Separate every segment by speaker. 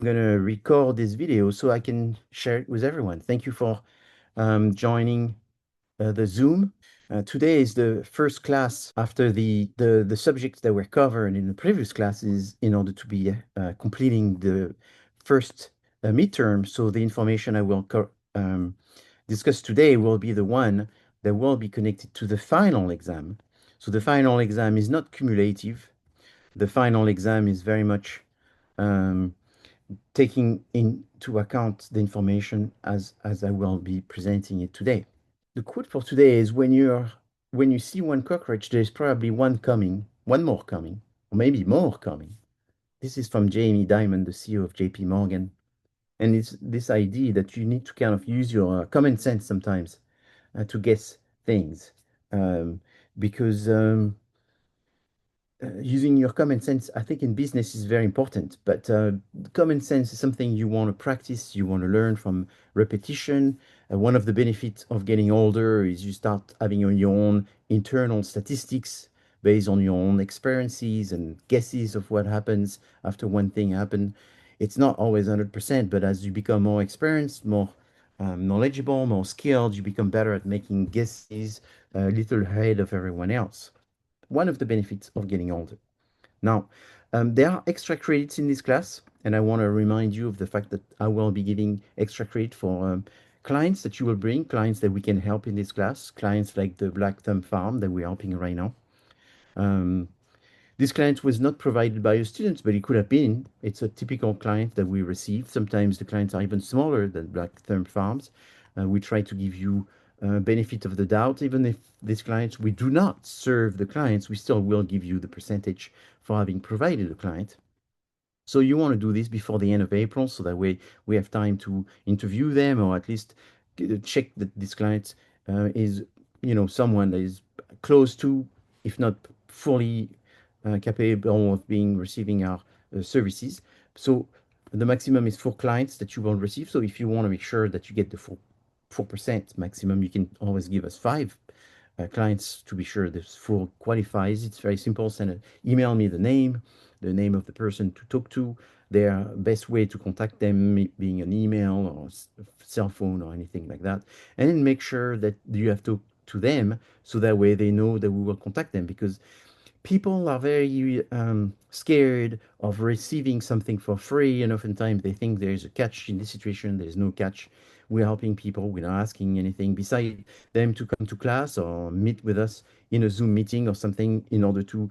Speaker 1: I'm gonna record this video so I can share it with everyone. Thank you for joining the Zoom. Today is the first class after the subjects that were covered in the previous classes in order to be completing the first midterm. So the information I will discuss today will be the one that will be connected to the final exam. So the final exam is not cumulative. The final exam is very much um, taking into account the information as I will be presenting it today. The quote for today is when you see one cockroach, there's probably one coming, one more coming, or maybe more coming. This is from Jamie Dimon, the CEO of JP Morgan. And it's this idea that you need to kind of use your common sense sometimes to guess things. Um, because using your common sense, I think in business is very important. But common sense is something you want to practice, you want to learn from repetition. One of the benefits of getting older is you start having your own internal statistics based on your own experiences and guesses of what happens after one thing happened. It's not always 100%, but as you become more experienced, more knowledgeable, more skilled, you become better at making guesses a little ahead of everyone else. One of the benefits of getting older. Now, there are extra credits in this class, and I want to remind you of the fact that I will be giving extra credit for clients that you will bring, clients that we can help in this class, clients like the Black Thumb Farm that we're helping right now. Um, this client was not provided by your students, but it could have been. It's a typical client that we receive. Sometimes the clients are even smaller than Black Thumb Farms. We try to give you benefit of the doubt. Even if these clients, we do not serve the clients, we still will give you the percentage for having provided the client. So you want to do this before the end of April, so that way we have time to interview them or at least check that this client is, someone that is close to, if not fully capable of being receiving our services. So the maximum is 4 clients that you will receive. So if you want to make sure that you get the full 4% maximum, you can always give us 5 clients to be sure this full qualifies. It's very simple. Email me the name of the person to talk to, their best way to contact them, being an email or cell phone or anything like that, and then make sure that you have to them so that way they know that we will contact them because people are very scared of receiving something for free, and oftentimes they think there's a catch in this situation. There's no catch. We're helping people. We're not asking anything beside them to come to class or meet with us in a Zoom meeting or something in order to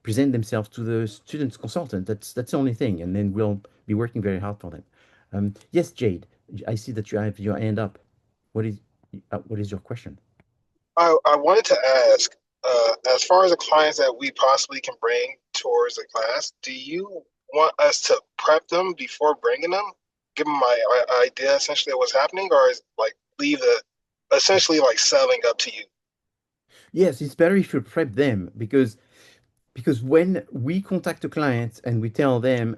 Speaker 1: present themselves to the students consultant. That's the only thing, and then we'll be working very hard for them. Yes, Jade, I see that you have your hand up. What is what is your question?
Speaker 2: I wanted to ask, as far as the clients that we possibly can bring towards the class, do you want us to prep them before bringing them, give them my idea essentially of what's happening, or is like leave the essentially like selling up to you?
Speaker 1: Yes, it's better if you prep them because when we contact a client and we tell them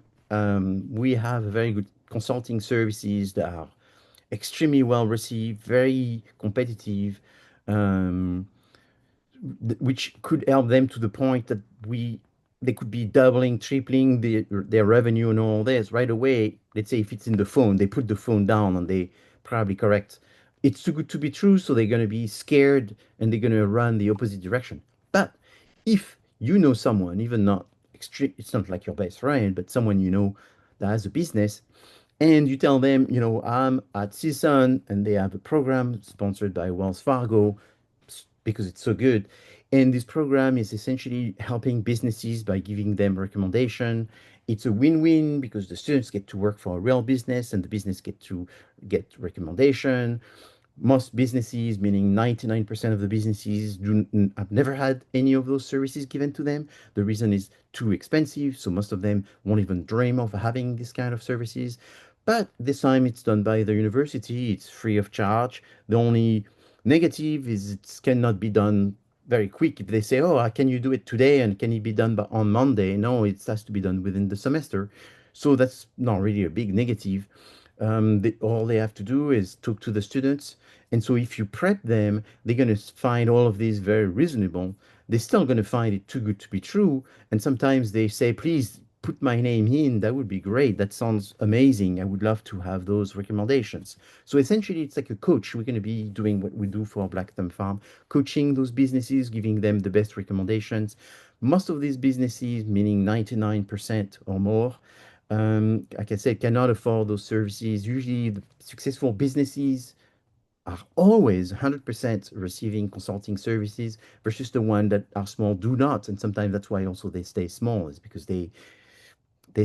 Speaker 1: we have very good consulting services that are extremely well received, very competitive, um, which could help them to the point that they could be doubling, tripling their revenue and all this right away. Let's say if it's in the phone, they put the phone down and they probably correct. It's too good to be true, so they're going to be scared and they're going to run the opposite direction. But if you know someone, even not extreme, it's not like your best friend, but someone you know that has a business, and you tell them, I'm at CSUN and they have a program sponsored by Wells Fargo because it's so good. And this program is essentially helping businesses by giving them recommendation. It's a win-win because the students get to work for a real business and the business get to get recommendation. Most businesses, meaning 99% of the businesses, have never had any of those services given to them. The reason is too expensive, so most of them won't even dream of having this kind of services. But this time it's done by the university, it's free of charge. The only negative is it cannot be done very quick. If they say, "Oh, can you do it today and can it be done on Monday?" No, it has to be done within the semester. So that's not really a big negative. All they have to do is talk to the students. And so if you prep them, they're going to find all of these very reasonable. They're still going to find it too good to be true. And sometimes they say, please put my name in, that would be great. That sounds amazing. I would love to have those recommendations. So essentially, it's like a coach. We're going to be doing what we do for Black Thumb Farm, coaching those businesses, giving them the best recommendations. Most of these businesses, meaning 99% or more, like I said, cannot afford those services. Usually, the successful businesses are always 100% receiving consulting services versus the one that are small do not. And sometimes that's why also they stay small, is because they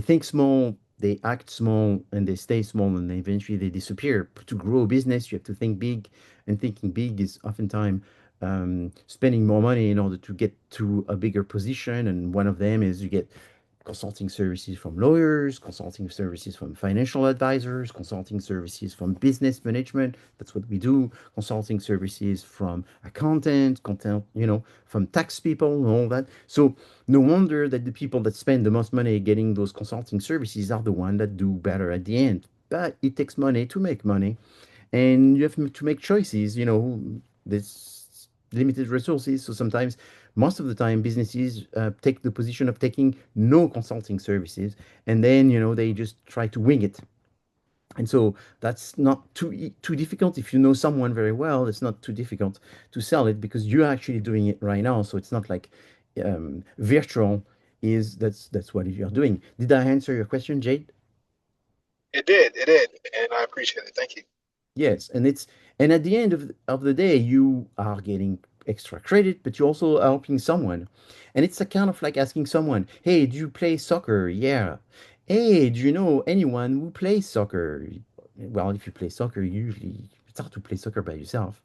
Speaker 1: think small, they act small, and they stay small, and then eventually they disappear. To grow a business, you have to think big, and thinking big is oftentimes spending more money in order to get to a bigger position. And one of them is you get consulting services from lawyers, consulting services from financial advisors, consulting services from business management. That's what we do. Consulting services from accountants, content, from tax people and all that. So no wonder that the people that spend the most money getting those consulting services are the ones that do better at the end. But it takes money to make money, and you have to make choices. There's limited resources, so sometimes, most of the time, businesses take the position of taking no consulting services, and then they just try to wing it. And so that's not too difficult. If you know someone very well, it's not too difficult to sell it because you're actually doing it right now. So it's not like virtual is that's what you're doing. Did I answer your question, Jade?
Speaker 2: It did, and I appreciate it. Thank you.
Speaker 1: Yes, and at the end of the day, you are getting extra credit, but you're also helping someone. And it's a kind of like asking someone, "Hey, do you play soccer?" Yeah. "Hey, do you know anyone who plays soccer?" Well, if you play soccer, usually it's hard to play soccer by yourself.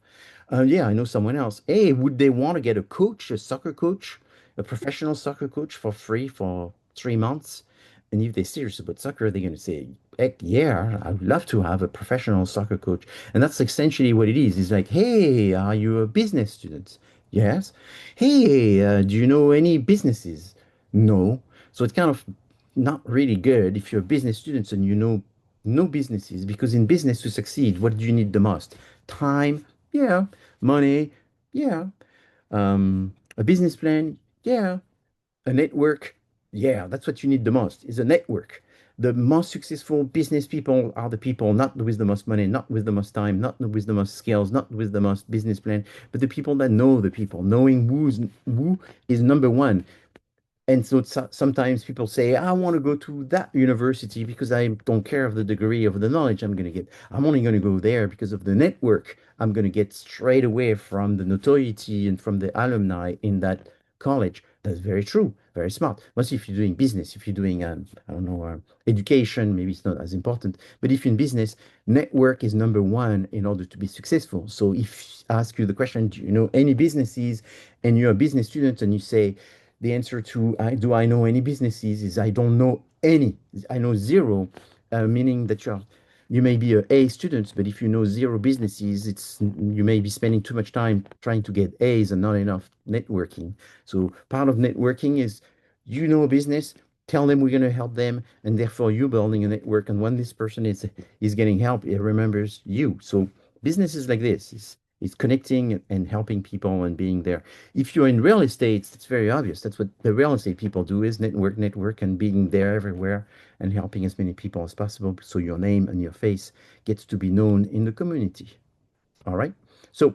Speaker 1: Yeah, I know someone else. Hey, would they want to get a coach, a soccer coach, a professional soccer coach for free for 3 months? And if they're serious about soccer, they're going to say, heck yeah, I would love to have a professional soccer coach. And that's essentially what it is. It's like, hey, are you a business student? Yes. Hey, do you know any businesses? No. So it's kind of not really good if you're a business student and you know no businesses, because in business to succeed, what do you need the most? Time, yeah. Money, yeah. A business plan, yeah. A network, yeah. That's what you need the most, is a network. The most successful business people are the people not with the most money, not with the most time, not with the most skills, not with the most business plan, but the people that know the people, knowing who is number one. And so sometimes people say, I want to go to that university because I don't care of the degree of the knowledge I'm going to get. I'm only going to go there because of the network I'm going to get straight away from the notoriety and from the alumni in that college. That's very true, very smart. Mostly if you're doing business, if you're doing, I don't know, education, maybe it's not as important. But if you're in business, network is number one in order to be successful. So if I ask you the question, do you know any businesses, and you're a business student and you say, the answer to do I know any businesses is I don't know any. I know zero, meaning that you may be a A student, but if you know zero businesses, it's you may be spending too much time trying to get A's and not enough networking. So part of networking is you know a business, tell them we're going to help them, and therefore you're building a network. And when this person is getting help, it remembers you. So business is like this. It's connecting and helping people and being there. If you're in real estate, it's very obvious. That's what the real estate people do, is network, and being there everywhere and helping as many people as possible so your name and your face gets to be known in the community. All right. So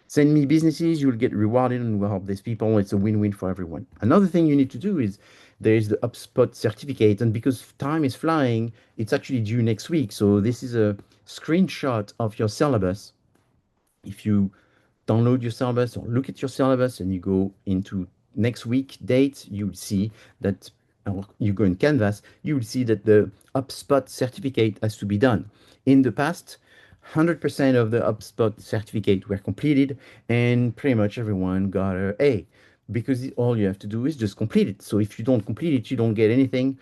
Speaker 1: send me businesses, you'll get rewarded and will help these people. It's a win-win for everyone. Another thing you need to do is there is the HubSpot certificate. And because time is flying, it's actually due next week. So this is a screenshot of your syllabus. If you download your syllabus or look at your syllabus and you go into next week date, you will see that, or you go in Canvas, you will see that the HubSpot certificate has to be done. In the past, 100% of the HubSpot certificate were completed, and pretty much everyone got a A, because all you have to do is just complete it. So if you don't complete it, you don't get anything.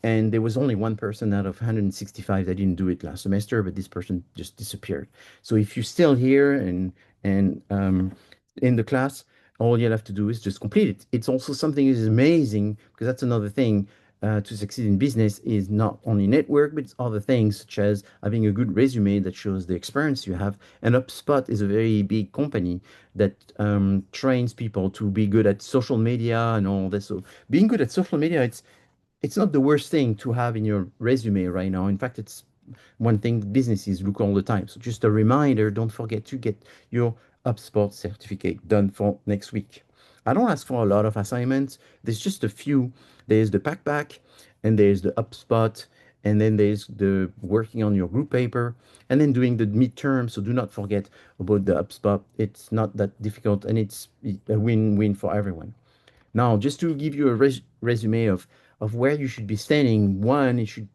Speaker 1: And there was only one person out of 165 that didn't do it last semester, but this person just disappeared. So if you're still here and in the class, all you'll have to do is just complete it. It's also something that is amazing, because that's another thing, to succeed in business is not only network, but it's other things such as having a good resume that shows the experience you have. And HubSpot is a very big company that trains people to be good at social media and all this. So being good at social media, it's not the worst thing to have in your resume right now. In fact, it's one thing businesses look all the time. So just a reminder, don't forget to get your HubSpot certificate done for next week. I don't ask for a lot of assignments. There's just a few. There's the packback, and there's the HubSpot, and then there's the working on your group paper, and then doing the midterm. So do not forget about the HubSpot. It's not that difficult, and it's a win-win for everyone. Now, just to give you a resume of where you should be standing, one, you should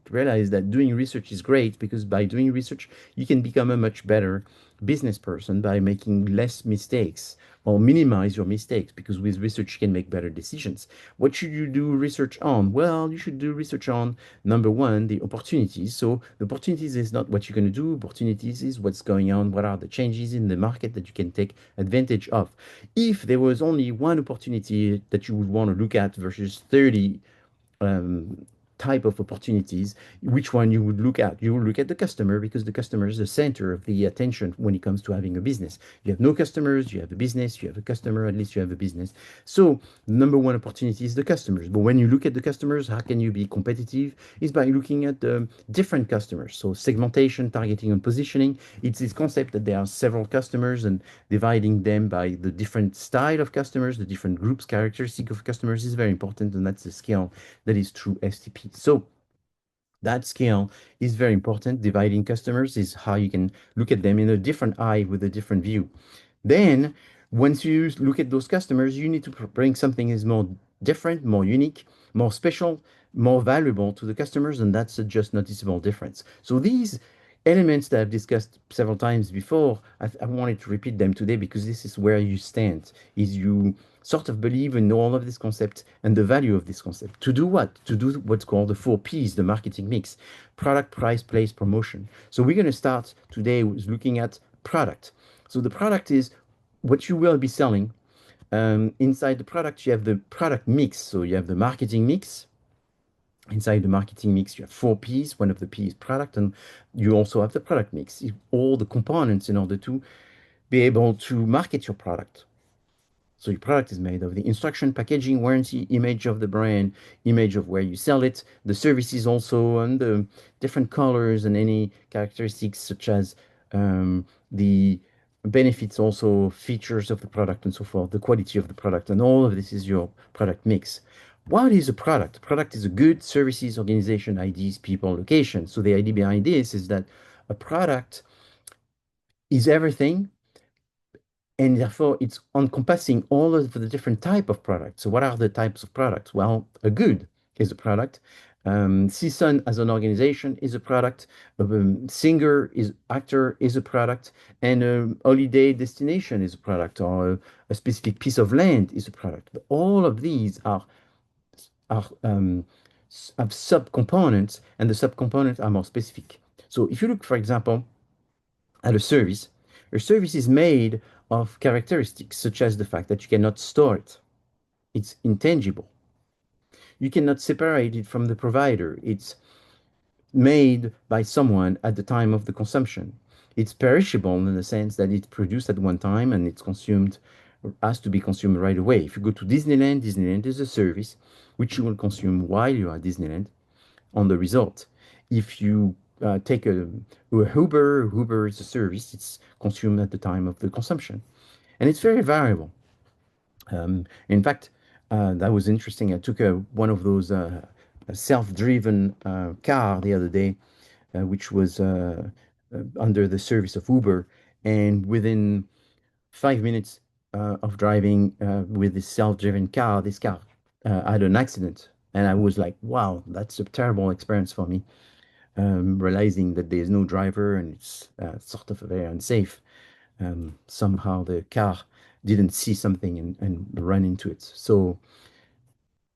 Speaker 1: realize that doing research is great because by doing research, you can become a much better business person by making less mistakes or minimize your mistakes because with research you can make better decisions. What should you do research on? Well, you should do research on number one, the opportunities. So the opportunities is not what you're going to do. Opportunities is what's going on. What are the changes in the market that you can take advantage of? If there was only one opportunity that you would want to look at versus 30 um, type of opportunities, which one you would look at? You will look at the customer because the customer is the center of the attention when it comes to having a business. You have no customers, you have a business, you have a customer, at least you have a business. So number one opportunity is the customers. But when you look at the customers, how can you be competitive? Is by looking at the different customers. So segmentation, targeting, and positioning. It's this concept that there are several customers and dividing them by the different style of customers, the different groups, characteristic of customers is very important, and that's the skill that is true STP. So that scale is very important. Dividing customers is how you can look at them in a different eye with a different view. Then, once you look at those customers, you need to bring something is more different, more unique, more special, more valuable to the customers, and that's a just noticeable difference. So these elements that I've discussed several times before, I wanted to repeat them today because this is where you stand, is you sort of believe in all of this concept and the value of this concept. To do what? To do what's called the 4 Ps, the marketing mix: product, price, place, promotion. So we're going to start today with looking at product. So the product is what you will be selling. Inside the product, you have the product mix. So you have the marketing mix. Inside the marketing mix, you have 4 Ps. One of the Ps is product, and you also have the product mix, all the components in order to be able to market your product. So your product is made of the instruction, packaging, warranty, image of the brand, image of where you sell it, the services also, and the different colors and any characteristics such as the benefits, also features of the product and so forth, the quality of the product, and all of this is your product mix. What is a product? A product is a good, services, organization, ideas, people, location. So the idea behind this is that a product is everything, and therefore it's encompassing all of the different type of products. So what are the types of products? Well, a good is a product. CSUN as an organization is a product. A singer is actor is a product, and a holiday destination is a product, or a specific piece of land is a product. But all of these are have subcomponents, and the subcomponents are more specific. So if you look, for example, at a service is made of characteristics such as the fact that you cannot store it. It's intangible. You cannot separate it from the provider. It's made by someone at the time of the consumption. It's perishable in the sense that it's produced at one time and it's consumed, has to be consumed right away. If you go to Disneyland, Disneyland is a service which you will consume while you are at Disneyland on the result. If you take a Uber is a service, it's consumed at the time of the consumption. And it's very variable. In fact, that was interesting. I took one of those self-driven car the other day, which was under the service of Uber, and within 5 minutes of driving with this self-driven car, this car had an accident, and I was like, "Wow, that's a terrible experience for me." Realizing that there's no driver and it's sort of very unsafe. Somehow the car didn't see something and run into it. So,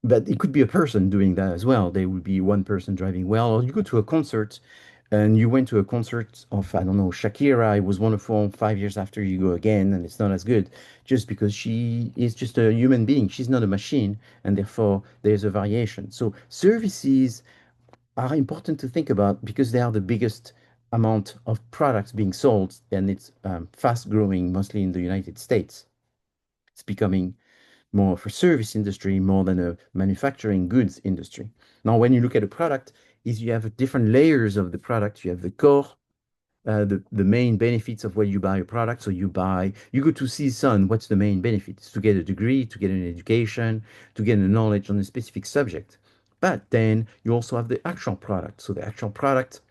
Speaker 1: but it could be a person doing that as well. There would be one person driving well, or you go to a concert and you went to a concert of, I don't know, Shakira. It was wonderful. 5 years after you go again, and it's not as good just because she is just a human being. She's not a machine, and therefore there's a variation. So services are important to think about because they are the biggest amount of products being sold, and it's fast growing, mostly in the United States. It's becoming more of a service industry more than a manufacturing goods industry. Now, when you look at a product, is you have different layers of the product. You have the core, the main benefits of when you buy a product. So you go to CSUN, what's the main benefits? To get a degree, to get an education, to get a knowledge on a specific subject. But then you also have the actual product. So the actual product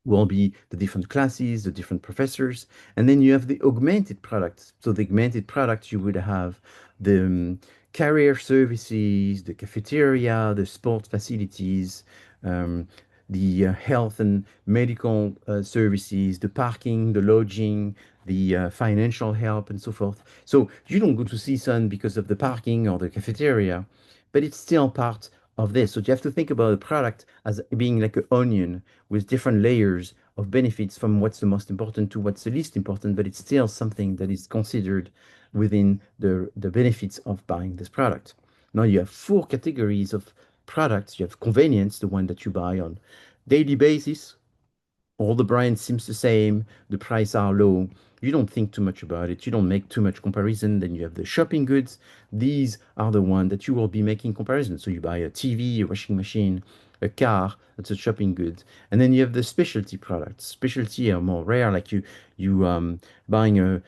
Speaker 1: will be the different classes, the different professors, and then you have the augmented products. So the augmented products, you would have the career services, the cafeteria, the sports facilities, the health and medical services, the parking, the lodging, the financial help, and so forth. So you don't go to CSUN because of the parking or the cafeteria, but it's still part of this. So you have to think about the product as being like an onion with different layers of benefits from what's the most important to what's the least important, but it's still something that is considered within the benefits of buying this product. Now you have four categories of products. You have convenience, the one that you buy on daily basis, all the brands seems the same, the price are low. You don't think too much about it. You don't make too much comparison. Then you have the shopping goods. These are the one that you will be making comparison. So you buy a TV, a washing machine, a car, that's a shopping good. And then you have the specialty products. Specialty are more rare, like you buying a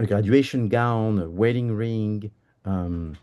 Speaker 1: graduation gown, a wedding ring, um,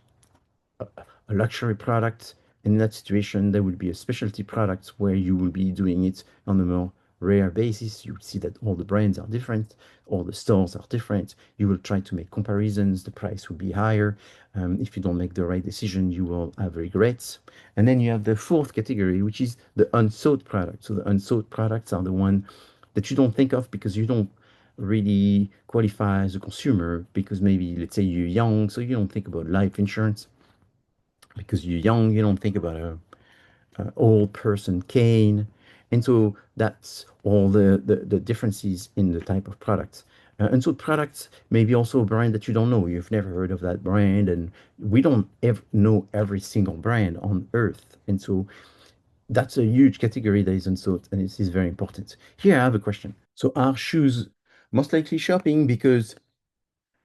Speaker 1: a luxury product. In that situation, there will be a specialty product where you will be doing it on a more rare basis. You see that all the brands are different, all the stores are different. You will try to make comparisons. The price will be higher. If you don't make the right decision, you will have regrets. And then you have the fourth category, which is the unsought products. So the unsought products are the one that you don't think of because you don't really qualify as a consumer because maybe let's say you're young, so you don't think about life insurance because you're young, you don't think about a old person cane. And so that's all the differences in the type of products. And so products may be also a brand that you don't know. You've never heard of that brand. And we don't ever know every single brand on earth. And so that's a huge category that is unsold, and it is very important. Here I have a question. So are shoes most likely shopping because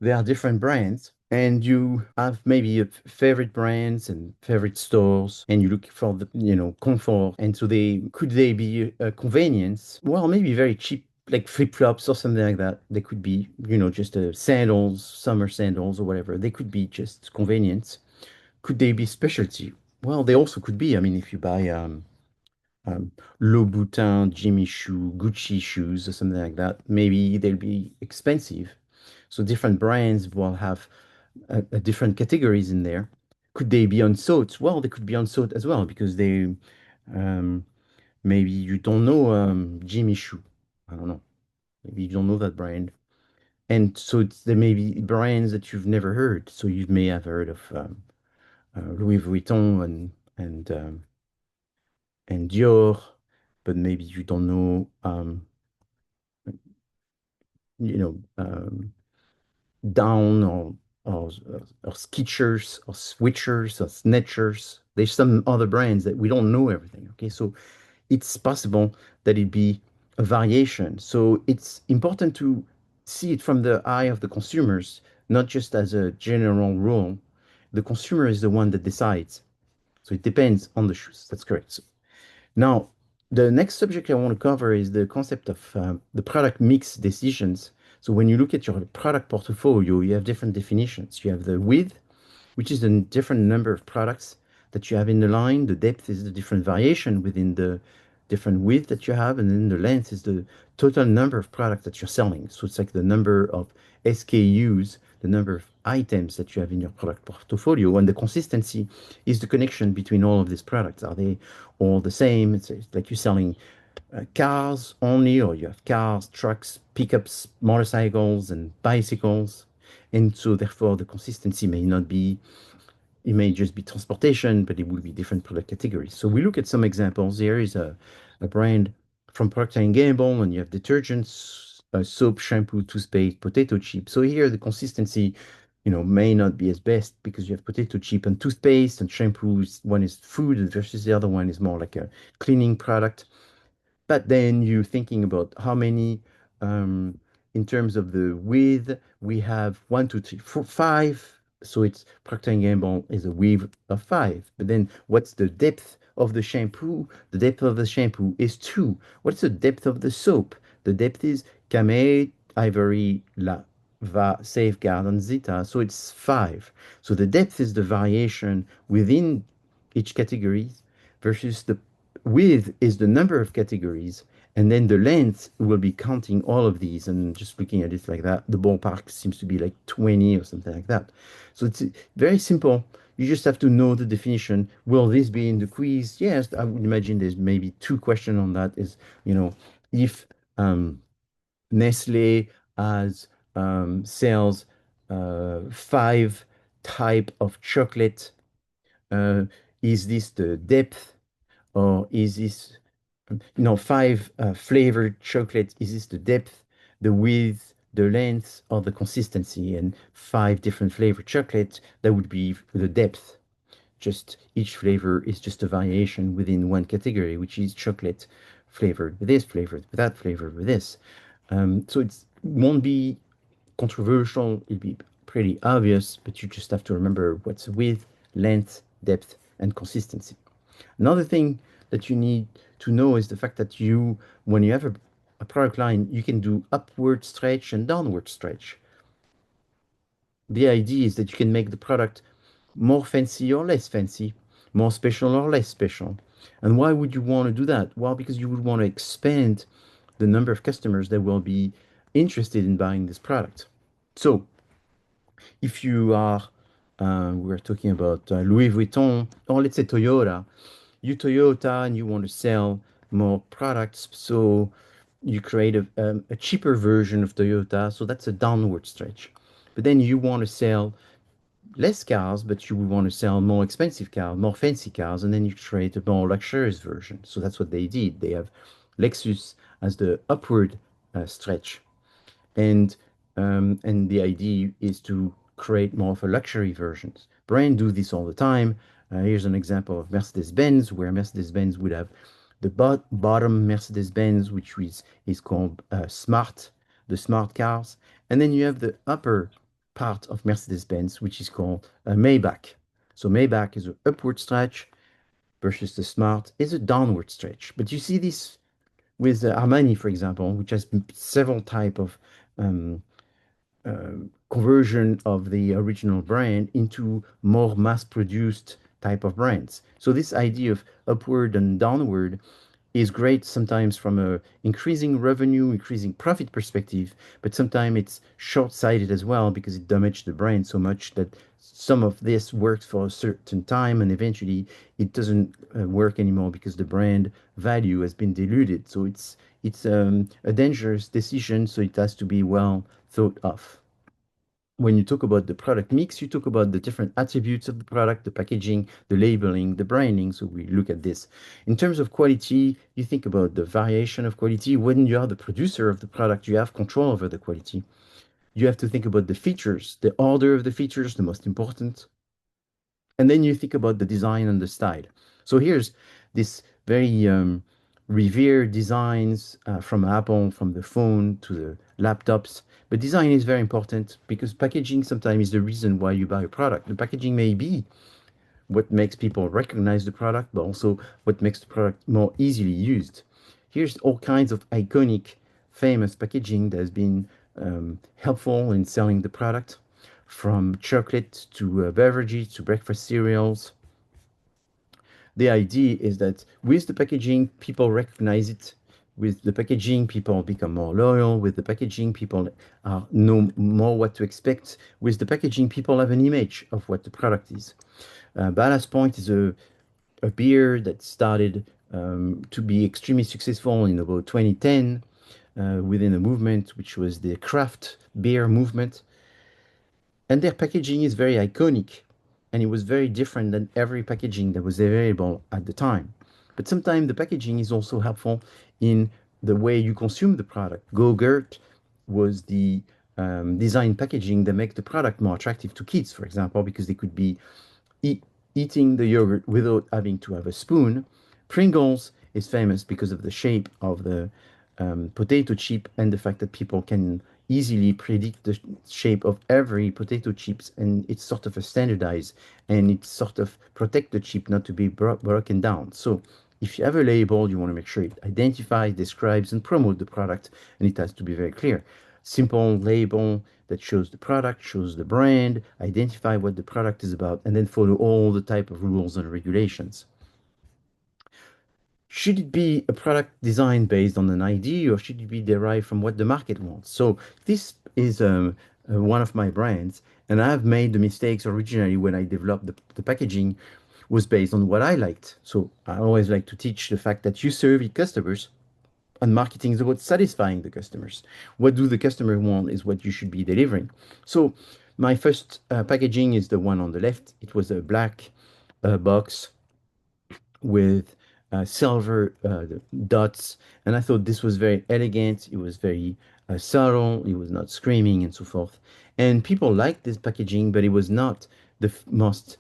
Speaker 1: there are different brands and you have maybe a favorite brands and favorite stores and you look for the comfort, and so they could they be a convenience, well, maybe very cheap like flip-flops or something like that. They could be just sandals, summer sandals or whatever. They could be just convenience. Could they be specialty? Well, they also could be. I mean, if you buy um, Louboutin, Jimmy Choo, Gucci shoes or something like that, maybe they'll be expensive. So different brands will have different categories in there. Could they be unsought? Well, they could be unsought as well because they um, maybe you don't know Jimmy Choo. I don't know. Maybe you don't know that brand. And so there may be brands that you've never heard. So you may have heard of Louis Vuitton and Dior, but maybe you don't know you know Down or or Skechers or Switchers or Snatchers. There's some other brands that we don't know everything. Okay, so it's possible that it be a variation. So it's important to see it from the eye of the consumers, not just as a general rule. The consumer is the one that decides. So it depends on the shoes. That's correct. So now, the next subject I want to cover is the concept of the product mix decisions. So when you look at your product portfolio, you have different definitions. You have the width, which is the different number of products that you have in the line. The depth is the different variation within the different width that you have, and then the length is the total number of products that you're selling. So it's like the number of SKUs, the number of items that you have in your product portfolio, and the consistency is the connection between all of these products. Are they all the same? It's like you're selling cars only, or you have cars, trucks, pickups, motorcycles, and bicycles. And so, therefore, the consistency may not be, it may just be transportation, but it will be different product categories. So, we look at some examples. Here is a brand from Procter& and Gamble, and you have detergents, soap, shampoo, toothpaste, potato chip. So, here the consistency may not be as best because you have potato chip and toothpaste and shampoo. One is food versus the other one is more like a cleaning product. But then you're thinking about how many, in terms of the width, we have one, two, three, four, five. So it's Procter& and Gamble is a width of 5. But then what's the depth of the shampoo? The depth of the shampoo is 2. What's the depth of the soap? The depth is Camay, Ivory, La, Va, Safeguard, and Zeta. So it's 5. So the depth is the variation within each category versus the width is the number of categories. And then the length will be counting all of these and just looking at it like that. The ballpark seems to be like 20 or something like that. So it's very simple. You just have to know the definition. Will this be in the quiz? Yes, I would imagine there's maybe two questions on that. Is, you know, if um, Nestle has sells five type of chocolate, uh, is this the depth or is this five flavored chocolate? Is this the depth, the width, the length, or the consistency? And five different flavored chocolates, that would be the depth. Just each flavor is just a variation within one category, which is chocolate flavored with this, flavored with that, flavored with this. So it won't be controversial. It'll be pretty obvious, but you just have to remember what's width, length, depth, and consistency. Another thing that you need to know is the fact that when you have a product line, you can do upward stretch and downward stretch. The idea is that you can make the product more fancy or less fancy, more special or less special. And why would you want to do that? Well, because you would want to expand the number of customers that will be interested in buying this product. So if you are, we're talking about Louis Vuitton, or let's say Toyota, you Toyota and you want to sell more products, so you create a cheaper version of Toyota, so that's a downward stretch. But then you want to sell less cars, but you want to sell more expensive cars, more fancy cars, and then you create a more luxurious version. So that's what they did. They have Lexus as the upward stretch, and the idea is to create more of a luxury versions. Brands do this all the time. Here's an example of Mercedes-Benz, where Mercedes-Benz would have the bottom Mercedes-Benz, which is called Smart, the smart cars, and then you have the upper part of Mercedes-Benz, which is called Maybach. So Maybach is an upward stretch versus the Smart is a downward stretch. But you see this with Armani, for example, which has several type of um, conversion of the original brand into more mass-produced type of brands. So this idea of upward and downward is great sometimes from a increasing revenue, increasing profit perspective, but sometimes it's short-sighted as well because it damages the brand so much that some of this works for a certain time and eventually it doesn't work anymore because the brand value has been diluted. So it's a dangerous decision, so it has to be well thought of. When you talk about the product mix, you talk about the different attributes of the product, the packaging, the labeling, the branding. So we look at this. In terms of quality, you think about the variation of quality. When you are the producer of the product, you have control over the quality. You have to think about the features, the order of the features, the most important. And then you think about the design and the style. So here's this very revered designs from Apple, from the phone to the laptops. But design is very important because packaging sometimes is the reason why you buy a product. The packaging may be what makes people recognize the product, but also what makes the product more easily used. Here's all kinds of iconic, famous packaging that has been helpful in selling the product, from chocolate to beverages to breakfast cereals. The idea is that with the packaging, people recognize it. With the packaging, people become more loyal. With the packaging, people know more what to expect. With the packaging, people have an image of what the product is. Ballast Point is a beer that started to be extremely successful in about 2010 within a movement which was the craft beer movement. And their packaging is very iconic, and it was very different than every packaging that was available at the time. But sometimes the packaging is also helpful in the way you consume the product. Go-Gurt was the design packaging that make the product more attractive to kids, for example, because they could be eat, eating the yogurt without having to have a spoon. Pringles is famous because of the shape of the potato chip and the fact that people can easily predict the shape of every potato chips, and it's sort of a standardized, and it's sort of protect the chip not to be broken down. So if you have a label, you want to make sure it identifies, describes, and promote the product, and it has to be very clear. Simple label that shows the product, shows the brand, identify what the product is about, and then follow all the type of rules and regulations. Should it be a product design based on an idea, or should it be derived from what the market wants? So this is one of my brands, and I've made the mistakes originally when I developed the packaging was based on what I liked. So I always like to teach the fact that you serve your customers, and marketing is about satisfying the customers. What do the customer want is what you should be delivering. So my first packaging is the one on the left. It was a black box with silver dots, and I thought this was very elegant. It was very subtle. It was not screaming and so forth. And people liked this packaging, but it was not the most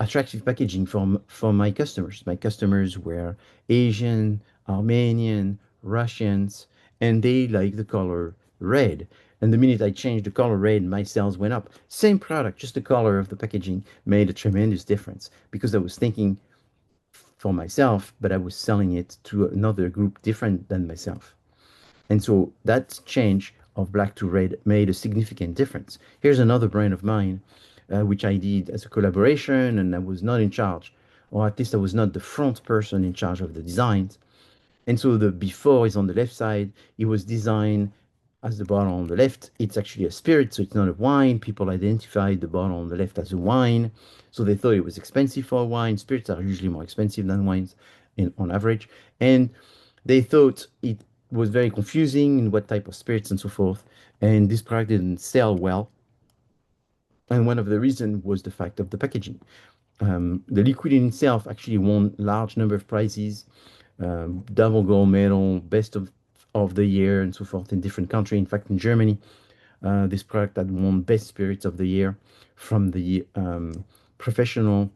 Speaker 1: attractive packaging for my customers. My customers were Asian, Armenian, Russians, and they like the color red. And the minute I changed the color red, my sales went up. Same product, just the color of the packaging made a tremendous difference because I was thinking for myself, but I was selling it to another group different than myself. And so that change of black to red made a significant difference. Here's another brand of mine, which I did as a collaboration, and I was not in charge, or at least I was not the front person in charge of the designs. And so the before is on the left side. It was designed as the bottle on the left. It's actually a spirit, so it's not a wine. People identified the bottle on the left as a wine. So they thought it was expensive for a wine. Spirits are usually more expensive than wines on average. And they thought it was very confusing in what type of spirits and so forth. And this product didn't sell well. And one of the reasons was the fact of the packaging. The liquid in itself actually won large number of prizes, double gold medal, best of the year, and so forth in different countries. In fact, in Germany, this product had won best spirits of the year from the professional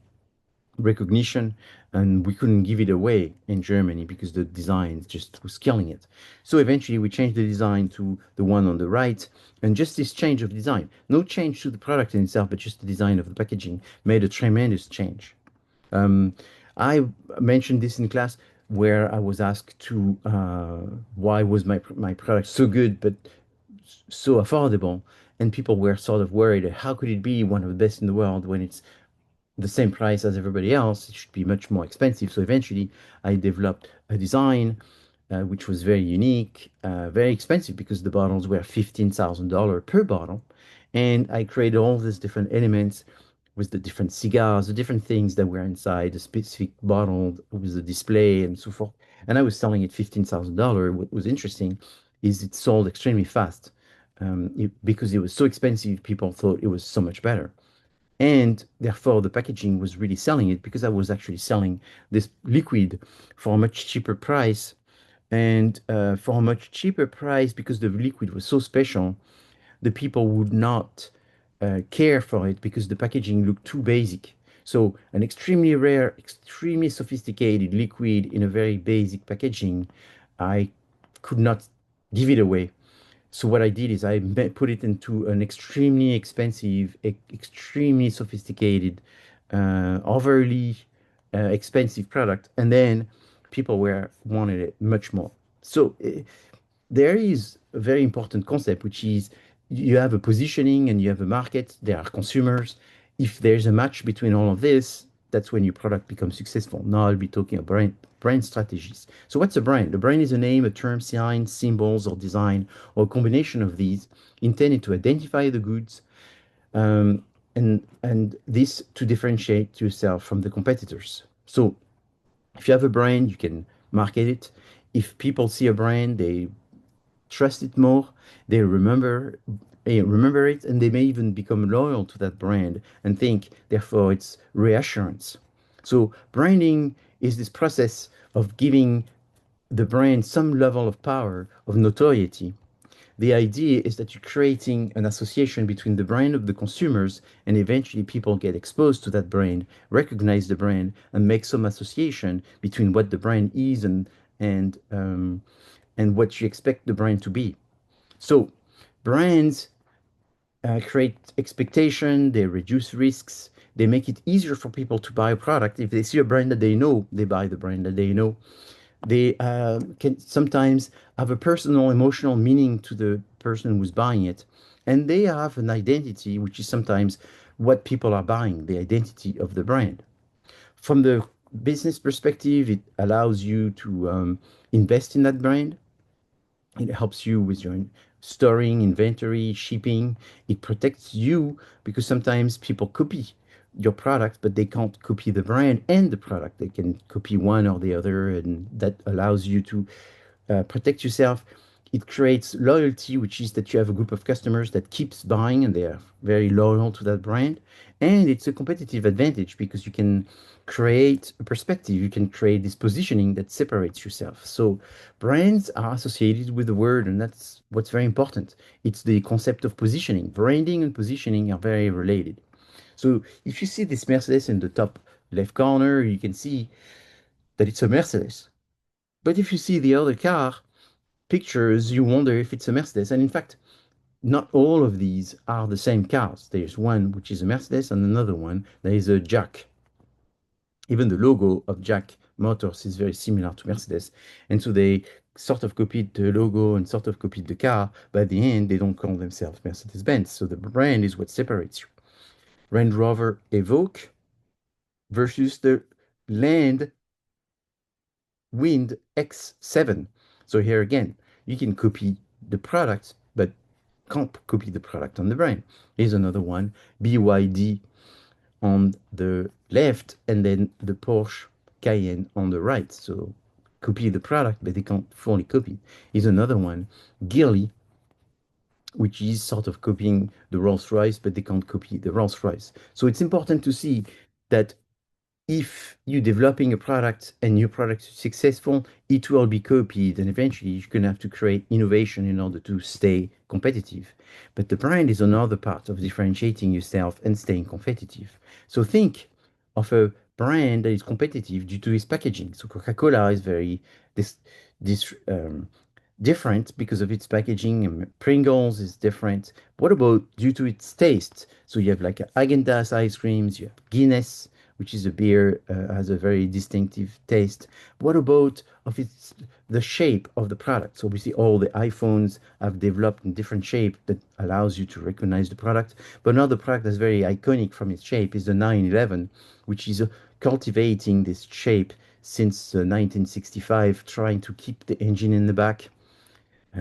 Speaker 1: recognition, and we couldn't give it away in Germany because the design just was killing it. So eventually we changed the design to the one on the right, and just this change of design, no change to the product in itself, but just the design of the packaging made a tremendous change. Um, I mentioned this in class where I was asked to why was my product so good but so affordable, and people were sort of worried, how could it be one of the best in the world when it's the same price as everybody else? It should be much more expensive. So eventually, I developed a design which was very unique, very expensive because the bottles were $15,000 per bottle. And I created all these different elements with the different cigars, the different things that were inside the specific bottle with the display and so forth. And I was selling it $15,000. What was interesting is it sold extremely fast. Because it was so expensive, people thought it was so much better. And therefore, the packaging was really selling it because I was actually selling this liquid for a much cheaper price. And for a much cheaper price, because the liquid was so special, the people would not care for it because the packaging looked too basic. So, an extremely rare, extremely sophisticated liquid in a very basic packaging, I could not give it away. So what I did is I put it into an extremely expensive, extremely sophisticated, overly expensive product, and then people were wanted it much more. So there is a very important concept, which is you have a positioning and you have a market. There are consumers. If there's a match between all of this, that's when your product becomes successful. Now I'll be talking about brand strategies. So what's a brand? A brand is a name, a term, sign, symbols, or design, or a combination of these intended to identify the goods, um, and this to differentiate yourself from the competitors. So if you have a brand, you can market it. If people see a brand, they trust it more, they remember it, and they may even become loyal to that brand and think, therefore, it's reassurance. So branding is this process of giving the brand some level of power, of notoriety. The idea is that you're creating an association between the brand of the consumers, and eventually people get exposed to that brand, recognize the brand, and make some association between what the brand is and and what you expect the brand to be. So Brands create expectation, they reduce risks, they make it easier for people to buy a product. If they see a brand that they know, they buy the brand that they know. They can sometimes have a personal, emotional meaning to the person who's buying it. And they have an identity, which is sometimes what people are buying, the identity of the brand. From the business perspective, it allows you to invest in that brand. It helps you with your storing, inventory, shipping. It protects you because sometimes people copy your product, but they can't copy the brand and the product. They can copy one or the other, and that allows you to protect yourself. It creates loyalty, which is that you have a group of customers that keeps buying and they are very loyal to that brand. And it's a competitive advantage because you can create a perspective, you can create this positioning that separates yourself. So brands are associated with the word, and that's what's very important. It's the concept of positioning. Branding and positioning are very related. So if you see this Mercedes in the top left corner, you can see that it's a Mercedes. But if you see the other car, pictures, you wonder if it's a Mercedes. And in fact, not all of these are the same cars. There's one which is a Mercedes and another one that is a Jack. Even the logo of Jack Motors is very similar to Mercedes. And so they sort of copied the logo and sort of copied the car, but at the end, they don't call themselves Mercedes-Benz. So the brand is what separates you. Range Rover Evoque versus the Land Wind X7. So here again, you can copy the product, but can't copy the product on the brand. Here's another one, BYD on the left, and then the Porsche Cayenne on the right. So copy the product, but they can't fully copy. Here's another one, Geely, which is sort of copying the Rolls-Royce, but they can't copy the Rolls-Royce. So it's important to see that if you're developing a product and your product is successful, it will be copied, and eventually you're going to have to create innovation in order to stay competitive. But the brand is another part of differentiating yourself and staying competitive. So think of a brand that is competitive due to its packaging. So Coca-Cola is very this this different because of its packaging, and Pringles is different. What about due to its taste? So you have like Häagen-Dazs ice creams, you have Guinness, which is a beer, has a very distinctive taste. What about of its the shape of the product? So we see all the iPhones have developed in different shape that allows you to recognize the product. But another product that's very iconic from its shape is the 911, which is cultivating this shape since 1965, trying to keep the engine in the back.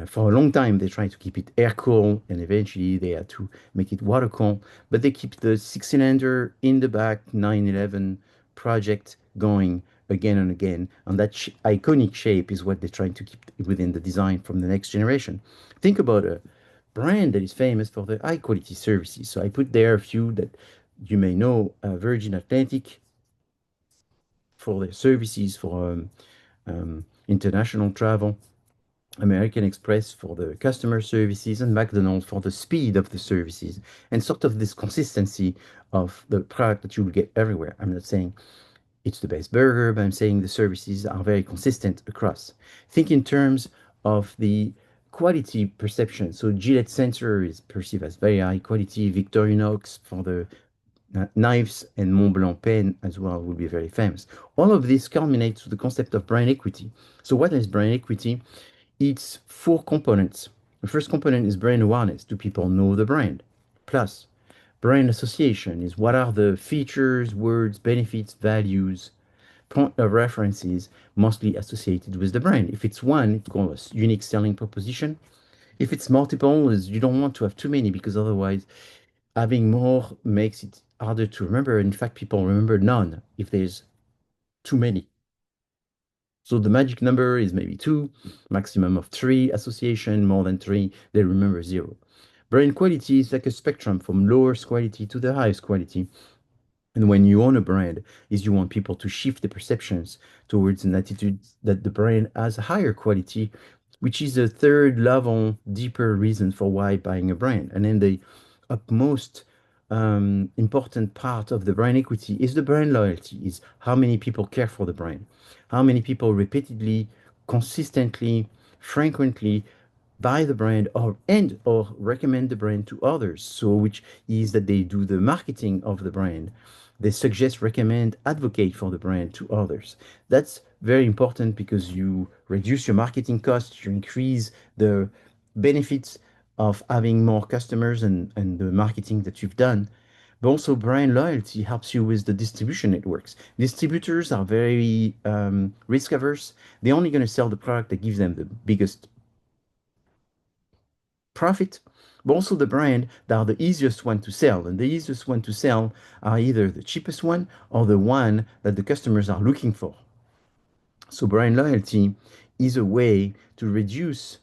Speaker 1: For a long time, they tried to keep it air cool, and eventually they had to make it water cool. But they keep the six cylinder in the back 911 project going again and again. And that iconic shape is what they're trying to keep within the design from the next generation. Think about a brand that is famous for the high quality services. So I put there a few that you may know, Virgin Atlantic for their services for international travel. American Express for the customer services, and McDonald's for the speed of the services, and sort of this consistency of the product that you will get everywhere. I'm not saying it's the best burger, but I'm saying the services are very consistent across. Think in terms of the quality perception. So Gillette sensor is perceived as very high quality. Victorinox for the knives, and Montblanc pen as well will be very famous. All of this culminates to the concept of brand equity. So what is brand equity? It's four components. The first component is brand awareness. Do people know the brand? Plus, brand association is what are the features, words, benefits, values, point of references mostly associated with the brand. If it's one, it's called a unique selling proposition. If it's multiple, is you don't want to have too many because otherwise having more makes it harder to remember. In fact, people remember none if there's too many. So the magic number is maybe two, maximum of three association, more than three, they remember zero. Brain quality is like a spectrum from lowest quality to the highest quality. And when you own a brand, is you want people to shift the perceptions towards an attitude that the brand has a higher quality, which is a third level, deeper reason for why buying a brand. And then the upmost important part of the brand equity is the brand loyalty, is how many people care for the brand, how many people repeatedly, consistently, frequently buy the brand or recommend the brand to others. So which is that they do the marketing of the brand. They suggest, recommend, advocate for the brand to others. That's very important because you reduce your marketing costs, you increase the benefits of having more customers and the marketing that you've done. But also, brand loyalty helps you with the distribution networks. Distributors are very risk averse. They're only going to sell the product that gives them the biggest profit, but also the brand that are the easiest one to sell. And the easiest one to sell are either the cheapest one or the one that the customers are looking for. So brand loyalty is a way to reduce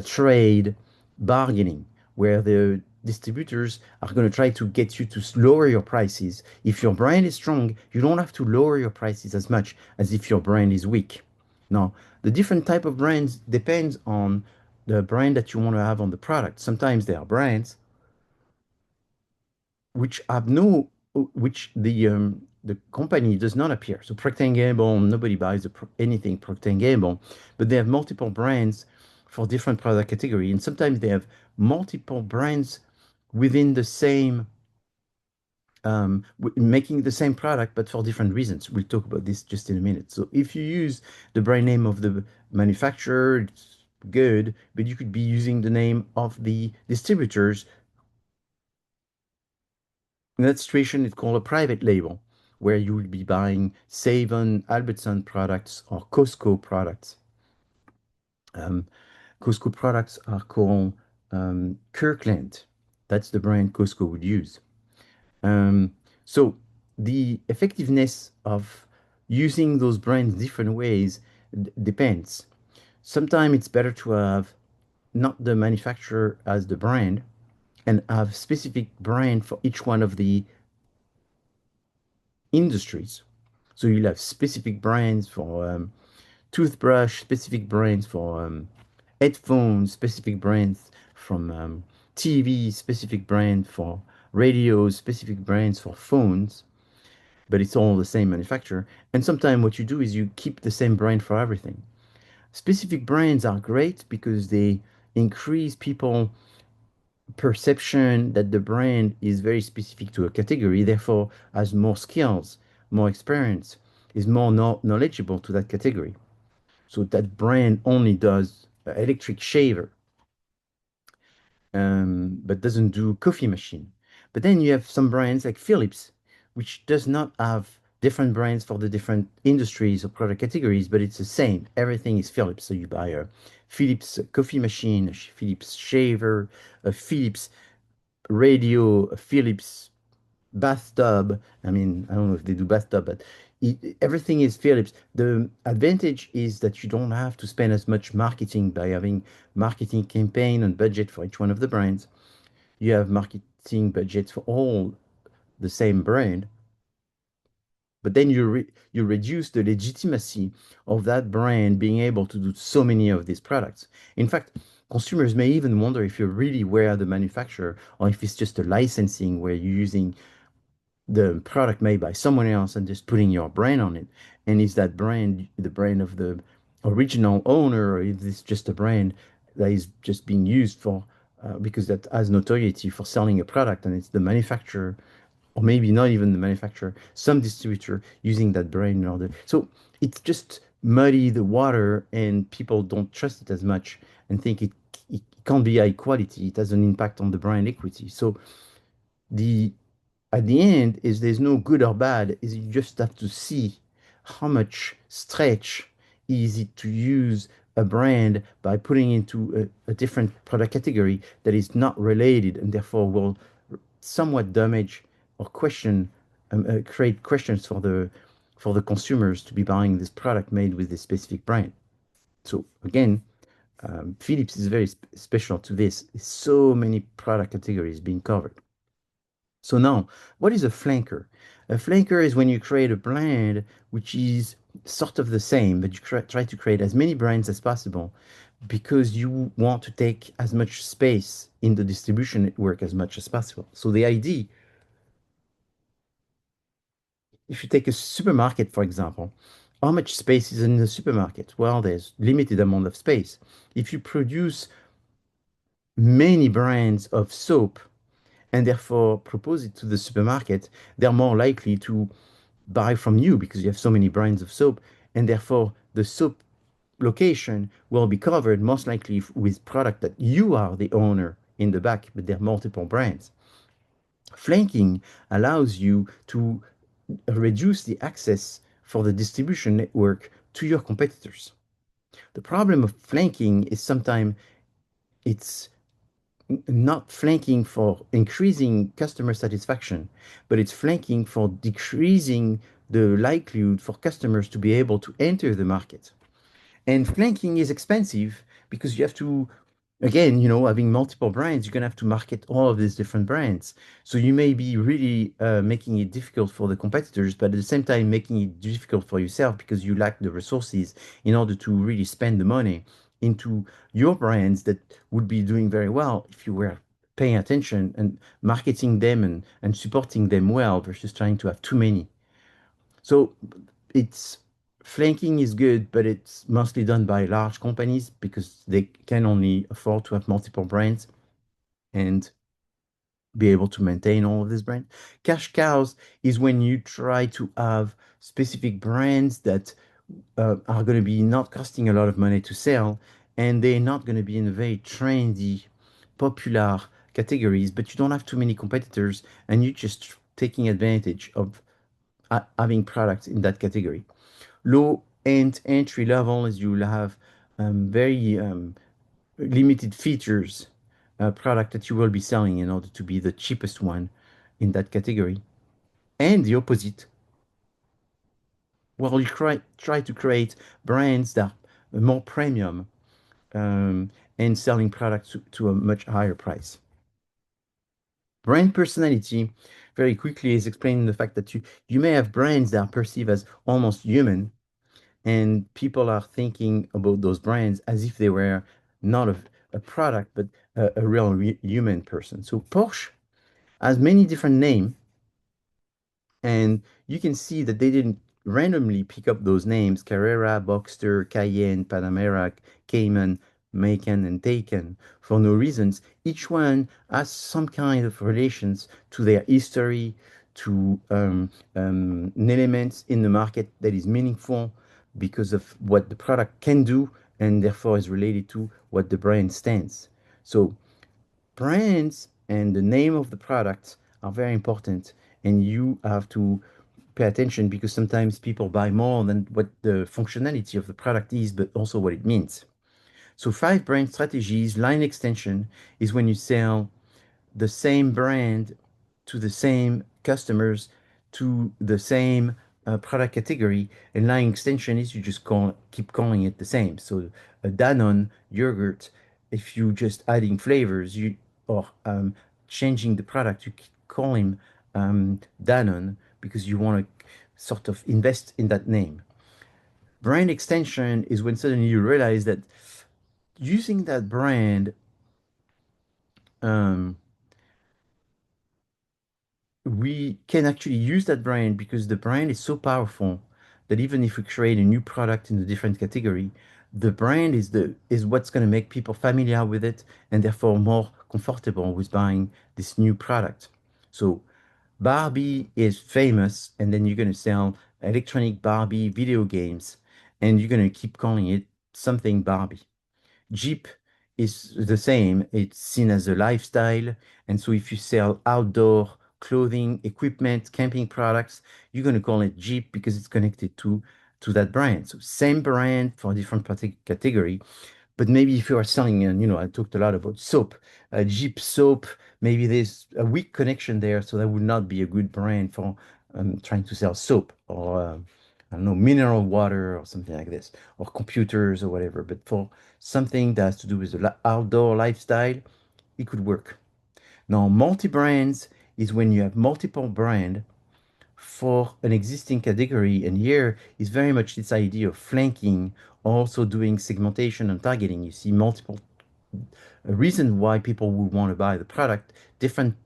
Speaker 1: trade bargaining, where the distributors are going to try to get you to lower your prices. If your brand is strong, you don't have to lower your prices as much as if your brand is weak. Now, the different type of brands depends on the brand that you want to have on the product. Sometimes there are brands which have no, which the company does not appear. So Procter and Gamble, nobody buys anything Procter and Gamble, but they have multiple brands for different product category, and sometimes they have multiple brands within the same making the same product but for different reasons. We'll talk about this just in a minute. So if you use the brand name of the manufacturer, it's good, but you could be using the name of the distributors. In that situation, it's called a private label, where you will be buying Savon, Albertson products or Costco products. Um, Costco products are called Kirkland. That's the brand Costco would use. Um, so the effectiveness of using those brands different ways depends. Sometimes it's better to have not the manufacturer as the brand and have specific brand for each one of the industries. So you'll have specific brands for toothbrush, specific brands for headphones, specific brands from TV, specific brand for radios, specific brands for phones, but it's all the same manufacturer. And sometimes what you do is you keep the same brand for everything. Specific brands are great because they increase people perception that the brand is very specific to a category, therefore has more skills, more experience, is more knowledgeable to that category. So that brand only does electric shaver, but doesn't do coffee machine. But then you have some brands like Philips, which does not have different brands for the different industries or product categories, but it's the same. Everything is Philips. So you buy a Philips coffee machine, a Philips shaver, a Philips radio, a Philips bathtub. I mean, I don't know if they do bathtub, but everything is Philips. The advantage is that you don't have to spend as much marketing by having marketing campaign and budget for each one of the brands. You have marketing budgets for all the same brand, but then you reduce the legitimacy of that brand being able to do so many of these products. In fact, consumers may even wonder if you really were the manufacturer or if it's just a licensing where you're using the product made by someone else and just putting your brand on it. And is that brand the brand of the original owner, or is this just a brand that is just being used for because that has notoriety for selling a product and it's the manufacturer, or maybe not even the manufacturer, some distributor using that brand in order. So it's just muddy the water and people don't trust it as much and think it can't be high quality. It has an impact on the brand equity. So the at the end is there's no good or bad, is you just have to see how much stretch is it to use a brand by putting into a different product category that is not related and therefore will somewhat damage or create questions for the consumers to be buying this product made with this specific brand. So again, Philips is very special to this. So many product categories being covered. So now, what is a flanker? A flanker is when you create a brand which is sort of the same, but you try to create as many brands as possible because you want to take as much space in the distribution network as much as possible. So the idea, if you take a supermarket, for example, how much space is in the supermarket? Well, there's limited amount of space. If you produce many brands of soap and therefore propose it to the supermarket, they're more likely to buy from you because you have so many brands of soap, and therefore the soap location will be covered most likely with product that you are the owner in the back, but there are multiple brands. Flanking allows you to reduce the access for the distribution network to your competitors. The problem of flanking is sometimes it's not flanking for increasing customer satisfaction, but it's flanking for decreasing the likelihood for customers to be able to enter the market. And flanking is expensive because you have to, again, having multiple brands, you're going to have to market all of these different brands. So you may be really making it difficult for the competitors, but at the same time, making it difficult for yourself because you lack the resources in order to really spend the money into your brands that would be doing very well if you were paying attention and marketing them and supporting them well versus trying to have too many. So it's flanking is good, but it's mostly done by large companies because they can only afford to have multiple brands and be able to maintain all of these brands. Cash cows is when you try to have specific brands that are going to be not costing a lot of money to sell, and they're not going to be in a very trendy, popular categories, but you don't have too many competitors, and you're just taking advantage of having products in that category. Low and entry level is you'll have very limited features product that you will be selling in order to be the cheapest one in that category. And the opposite, well, you try to create brands that are more premium and selling products to a much higher price. Brand personality, very quickly, is explaining the fact that you may have brands that are perceived as almost human, and people are thinking about those brands as if they were not a product but a real human person. So Porsche has many different names, and you can see that they didn't randomly pick up those names: Carrera, Boxster, Cayenne, Panamera, Cayman, Macan, and Taycan for no reasons. Each one has some kind of relations to their history, to an element in the market that is meaningful because of what the product can do and therefore is related to what the brand stands. So brands and the name of the product are very important, and you have to pay attention because sometimes people buy more than what the functionality of the product is, but also what it means. So, five brand strategies. Line extension is when you sell the same brand to the same customers to the same product category. And line extension is you just keep calling it the same. So a Danone yogurt, if you just adding flavors, you or changing the product, you keep calling Danone because you want to sort of invest in that name. Brand extension is when suddenly you realize that using that brand um, we can actually use that brand because the brand is so powerful that even if we create a new product in a different category, the brand is what's going to make people familiar with it and therefore more comfortable with buying this new product. So Barbie is famous, and then you're going to sell electronic Barbie video games, and you're going to keep calling it something Barbie. Jeep is the same. It's seen as a lifestyle. And so if you sell outdoor clothing, equipment, camping products, you're going to call it Jeep because it's connected to that brand. So same brand for different category. But maybe if you are selling, and I talked a lot about soap, Jeep soap, maybe there's a weak connection there, so that would not be a good brand for trying to sell soap or I don't know, mineral water or something like this, or computers or whatever. But for something that has to do with the outdoor lifestyle, it could work. Now, multi-brands is when you have multiple brand for an existing category, and here is very much this idea of flanking, also doing segmentation and targeting. You see multiple reasons why people would want to buy the product, different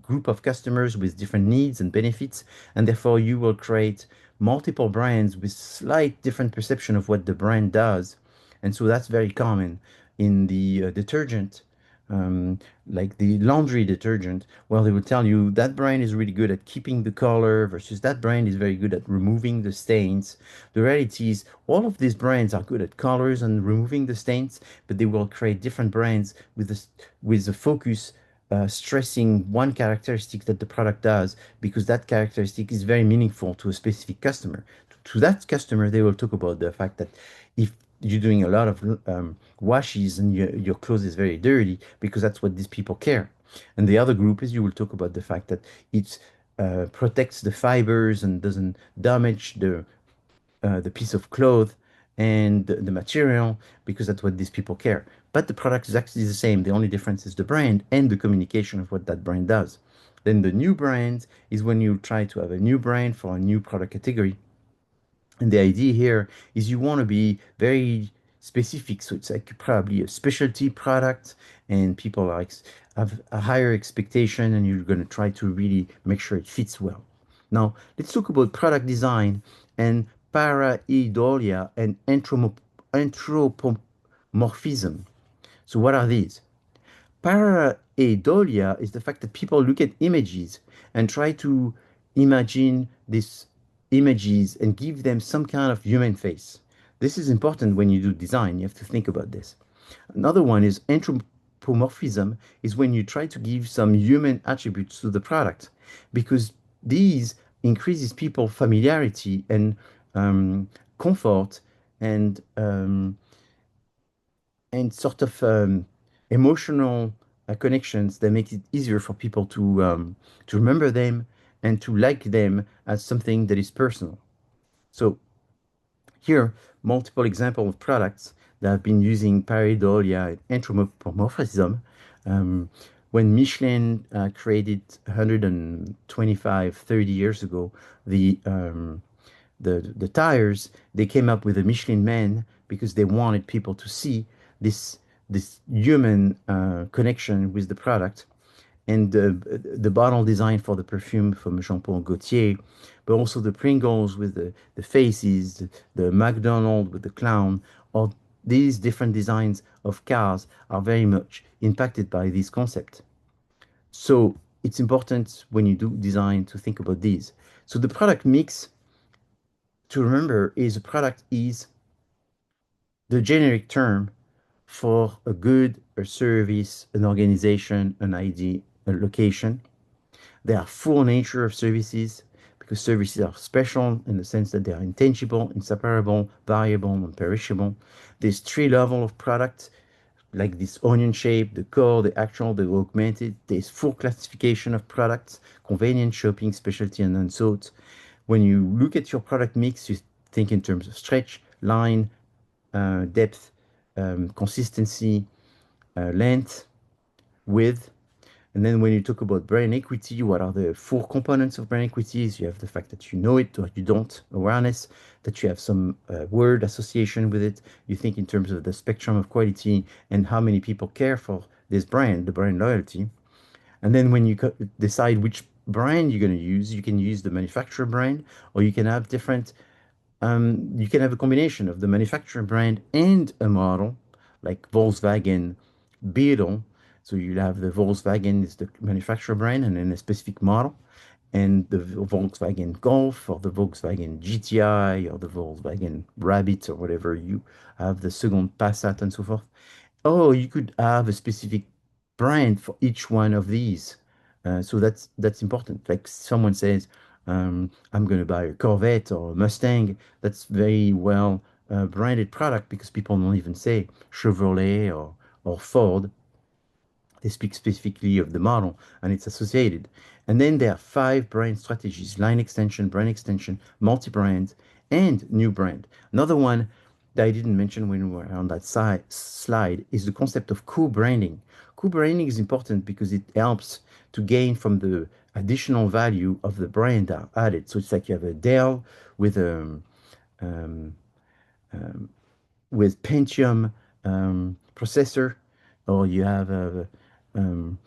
Speaker 1: group of customers with different needs and benefits, and therefore you will create multiple brands with slight different perception of what the brand does. And so that's very common in the detergent um, like the laundry detergent. Well, they will tell you that brand is really good at keeping the color versus that brand is very good at removing the stains. The reality is all of these brands are good at colors and removing the stains, but they will create different brands with the focus stressing one characteristic that the product does because that characteristic is very meaningful to a specific customer. To that customer, they will talk about the fact that if you're doing a lot of washes and your clothes is very dirty because that's what these people care. And the other group is you will talk about the fact that it protects the fibers and doesn't damage the piece of cloth and the material because that's what these people care. But the product is actually the same. The only difference is the brand and the communication of what that brand does. Then the new brand is when you try to have a new brand for a new product category. And the idea here is you want to be very specific. So it's like probably a specialty product, and people like have a higher expectation, and you're going to try to really make sure it fits well. Now, let's talk about product design and pareidolia and anthropomorphism. So, what are these? Pareidolia is the fact that people look at images and try to imagine these images and give them some kind of human face. This is important when you do design. You have to think about this. Another one is anthropomorphism, is when you try to give some human attributes to the product because these increases people familiarity and comfort and sort of emotional connections that make it easier for people to remember them and to like them as something that is personal. So here, multiple examples of products that have been using pareidolia and anthropomorphism. Um, when Michelin created 125, 30 years ago, the tires, they came up with a Michelin Man because they wanted people to see this this human connection with the product and the bottle design for the perfume from Jean-Paul Gaultier, but also the Pringles with the faces, the McDonald's with the clown. All these different designs of cars are very much impacted by this concept. So it's important when you do design to think about these. So the product mix to remember is a product is the generic term for a good, a service, an organization, an idea, a location. They are full nature of services because services are special in the sense that they are intangible, inseparable, variable, and perishable. There's three levels of product, like this onion shape, the core, the actual, the augmented. There's full classification of products, convenience, shopping, specialty, and unsought. When you look at your product mix, you think in terms of stretch, line, depth, consistency, length, width. And then when you talk about brand equity, what are the four components of brand equities? You have the fact that you know it or you don't, awareness, that you have some word association with it. You think in terms of the spectrum of quality and how many people care for this brand, the brand loyalty. And then when you decide which brand you're going to use, you can use the manufacturer brand or you can have different you can have a combination of the manufacturer brand and a model, like Volkswagen Beetle. So you'll have the Volkswagen is the manufacturer brand and then a specific model, and the Volkswagen Golf or the Volkswagen GTI or the Volkswagen Rabbit or whatever you have, the second Passat and so forth. Oh, you could have a specific brand for each one of these. So that's important. Like someone says, I'm going to buy a Corvette or a Mustang. That's very well branded product because people don't even say Chevrolet or Ford. They speak specifically of the model and it's associated. And then there are five brand strategies: line extension, multi-brand, and new brand. Another one that I didn't mention when we were on that slide is the concept of co-branding. Co-branding is important because it helps to gain from the additional value of the brand added. So it's like you have a Dell with a um, with Pentium processor, or you have um,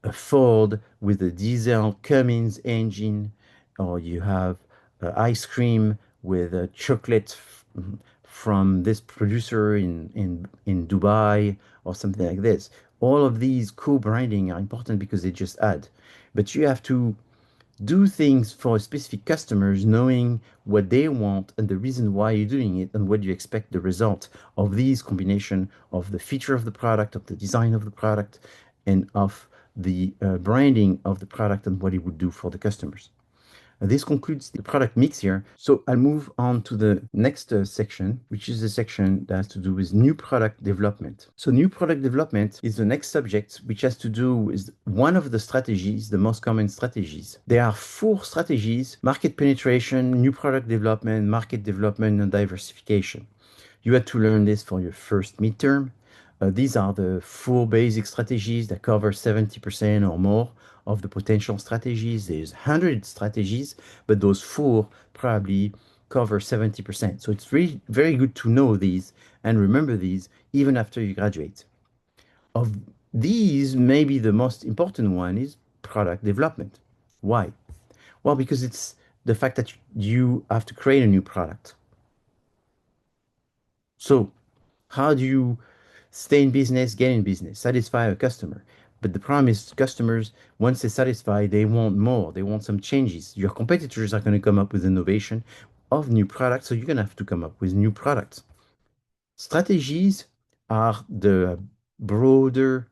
Speaker 1: a Ford with a diesel Cummins engine, or you have ice cream with a chocolate from this producer in Dubai, or something like this. All of these co-branding are important because they just add. But you have to do things for specific customers, knowing what they want and the reason why you're doing it and what you expect the result of these combination of the feature of the product, of the design of the product, and of the branding of the product and what it would do for the customers. This concludes the product mix here. So I'll move on to the next section, which is the section that has to do with new product development. So new product development is the next subject, which has to do with one of the strategies, the most common strategies. There are four strategies: market penetration, new product development, and diversification. You had to learn this for your first midterm. These are the four basic strategies that cover 70% or more of the potential strategies. There's 100 strategies, but those four probably cover 70%. So it's really very good to know these and remember these even after you graduate. Of these, maybe the most important one is product development. Why? Well, because it's the fact that you have to create a new product. So how do you stay in business, get in business, satisfy a customer? But the problem is, customers, once they're satisfied, they want more. They want some changes. Your competitors are going to come up with innovation of new products, so you're going to have to come up with new products. Strategies are the broader,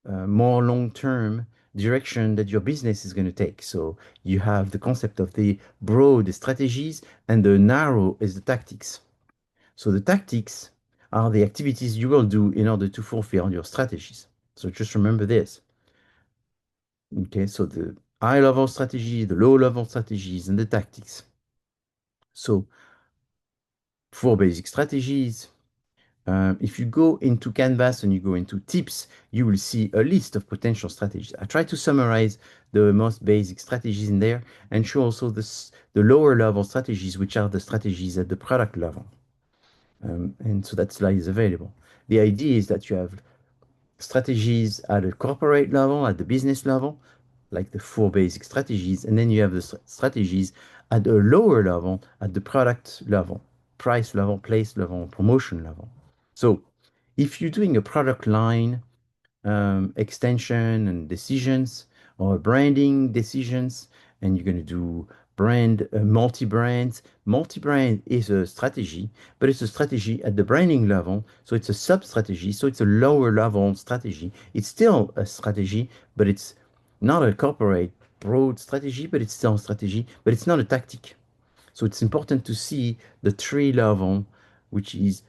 Speaker 1: more long-term direction that your business is going to take. So you have the concept of the broad strategies, and the narrow is the tactics. So the tactics are the activities you will do in order to fulfill your strategies. So just remember this. Okay, so the high level strategy, the low level strategies, and the tactics. So four basic strategies. If you go into Canvas and you go into tips, you will see a list of potential strategies. I try to summarize the most basic strategies in there and show also the lower level strategies, which are the strategies at the product level. And so that slide is available. The idea is that you have strategies at a corporate level, at the business level, like the four basic strategies, and then you have the strategies at a lower level, at the product level, price level, place level, promotion level. So if you're doing a product line extension and decisions or branding decisions, and you're going to do brand multi-brands. Multi-brand is a strategy, but it's a strategy at the branding level. So it's a sub-strategy. So it's a lower level strategy. It's still a strategy, but it's not a corporate broad strategy, but it's still a strategy, but it's not a tactic. So it's important to see the three level, which is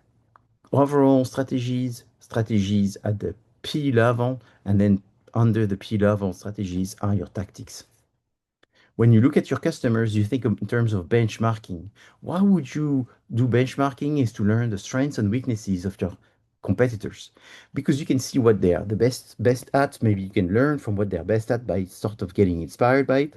Speaker 1: overall strategies, strategies at the P level, and then under the P level strategies are your tactics. When you look at your customers, you think in terms of benchmarking. Why would you do benchmarking? Is to learn the strengths and weaknesses of your competitors, because you can see what they are the best at. Maybe you can learn from what they're best at by sort of getting inspired by it,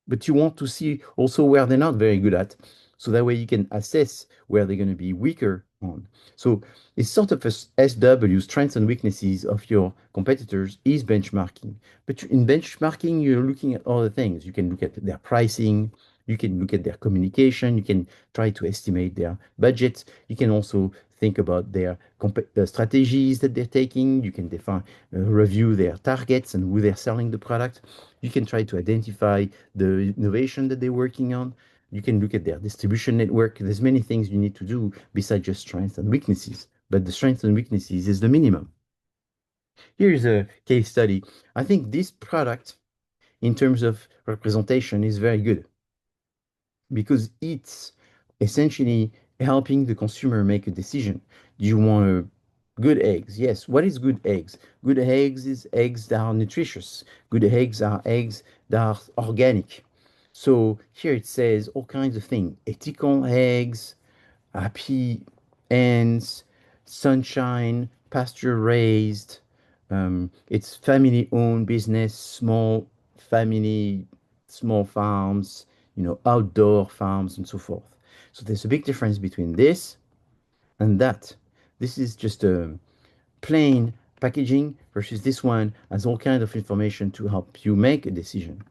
Speaker 1: but you want to see also where they're not very good at. So that way you can assess where they're going to be weaker on. So it's sort of a SW, strengths and weaknesses of your competitors, is benchmarking. But in benchmarking, you're looking at other things. You can look at their pricing, you can look at their communication, you can try to estimate their budgets. You can also think about their strategies that they're taking. You can define, review their targets and who they're selling the product. You can try to identify the innovation that they're working on. You can look at their distribution network. There's many things you need to do besides just strengths and weaknesses, but the strengths and weaknesses is the minimum. Here's a case study. I think this product, in terms of representation, is very good because it's essentially helping the consumer make a decision. Do you want good eggs? Yes. What is good eggs? Good eggs is eggs that are nutritious. Good eggs are eggs that are organic. So here it says all kinds of things: ethical eggs, happy ends, sunshine, pasture raised. It's family owned business, small family, small farms, outdoor farms and so forth. So there's a big difference between this and that. This is just a plain packaging versus this one has all kinds of information to help you make a decision.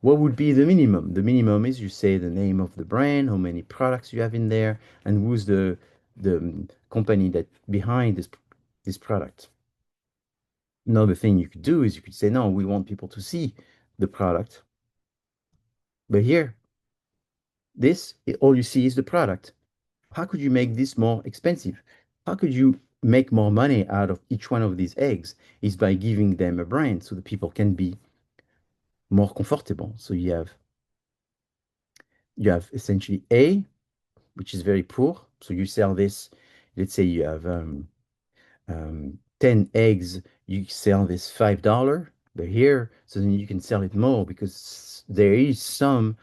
Speaker 1: What would be the minimum? The minimum is you say the name of the brand, how many products you have in there, and who's the company that behind this product. Another thing you could do is you could say, no, we want people to see the product, but here, all you see is the product. How could you make this more expensive? How could you make more money out of each one of these eggs? Is by giving them a brand so that people can be more comfortable. So you have essentially A, which is very poor. So you sell this, let's say you have 10 eggs, you sell this $5, but here, so then you can sell it more because there is some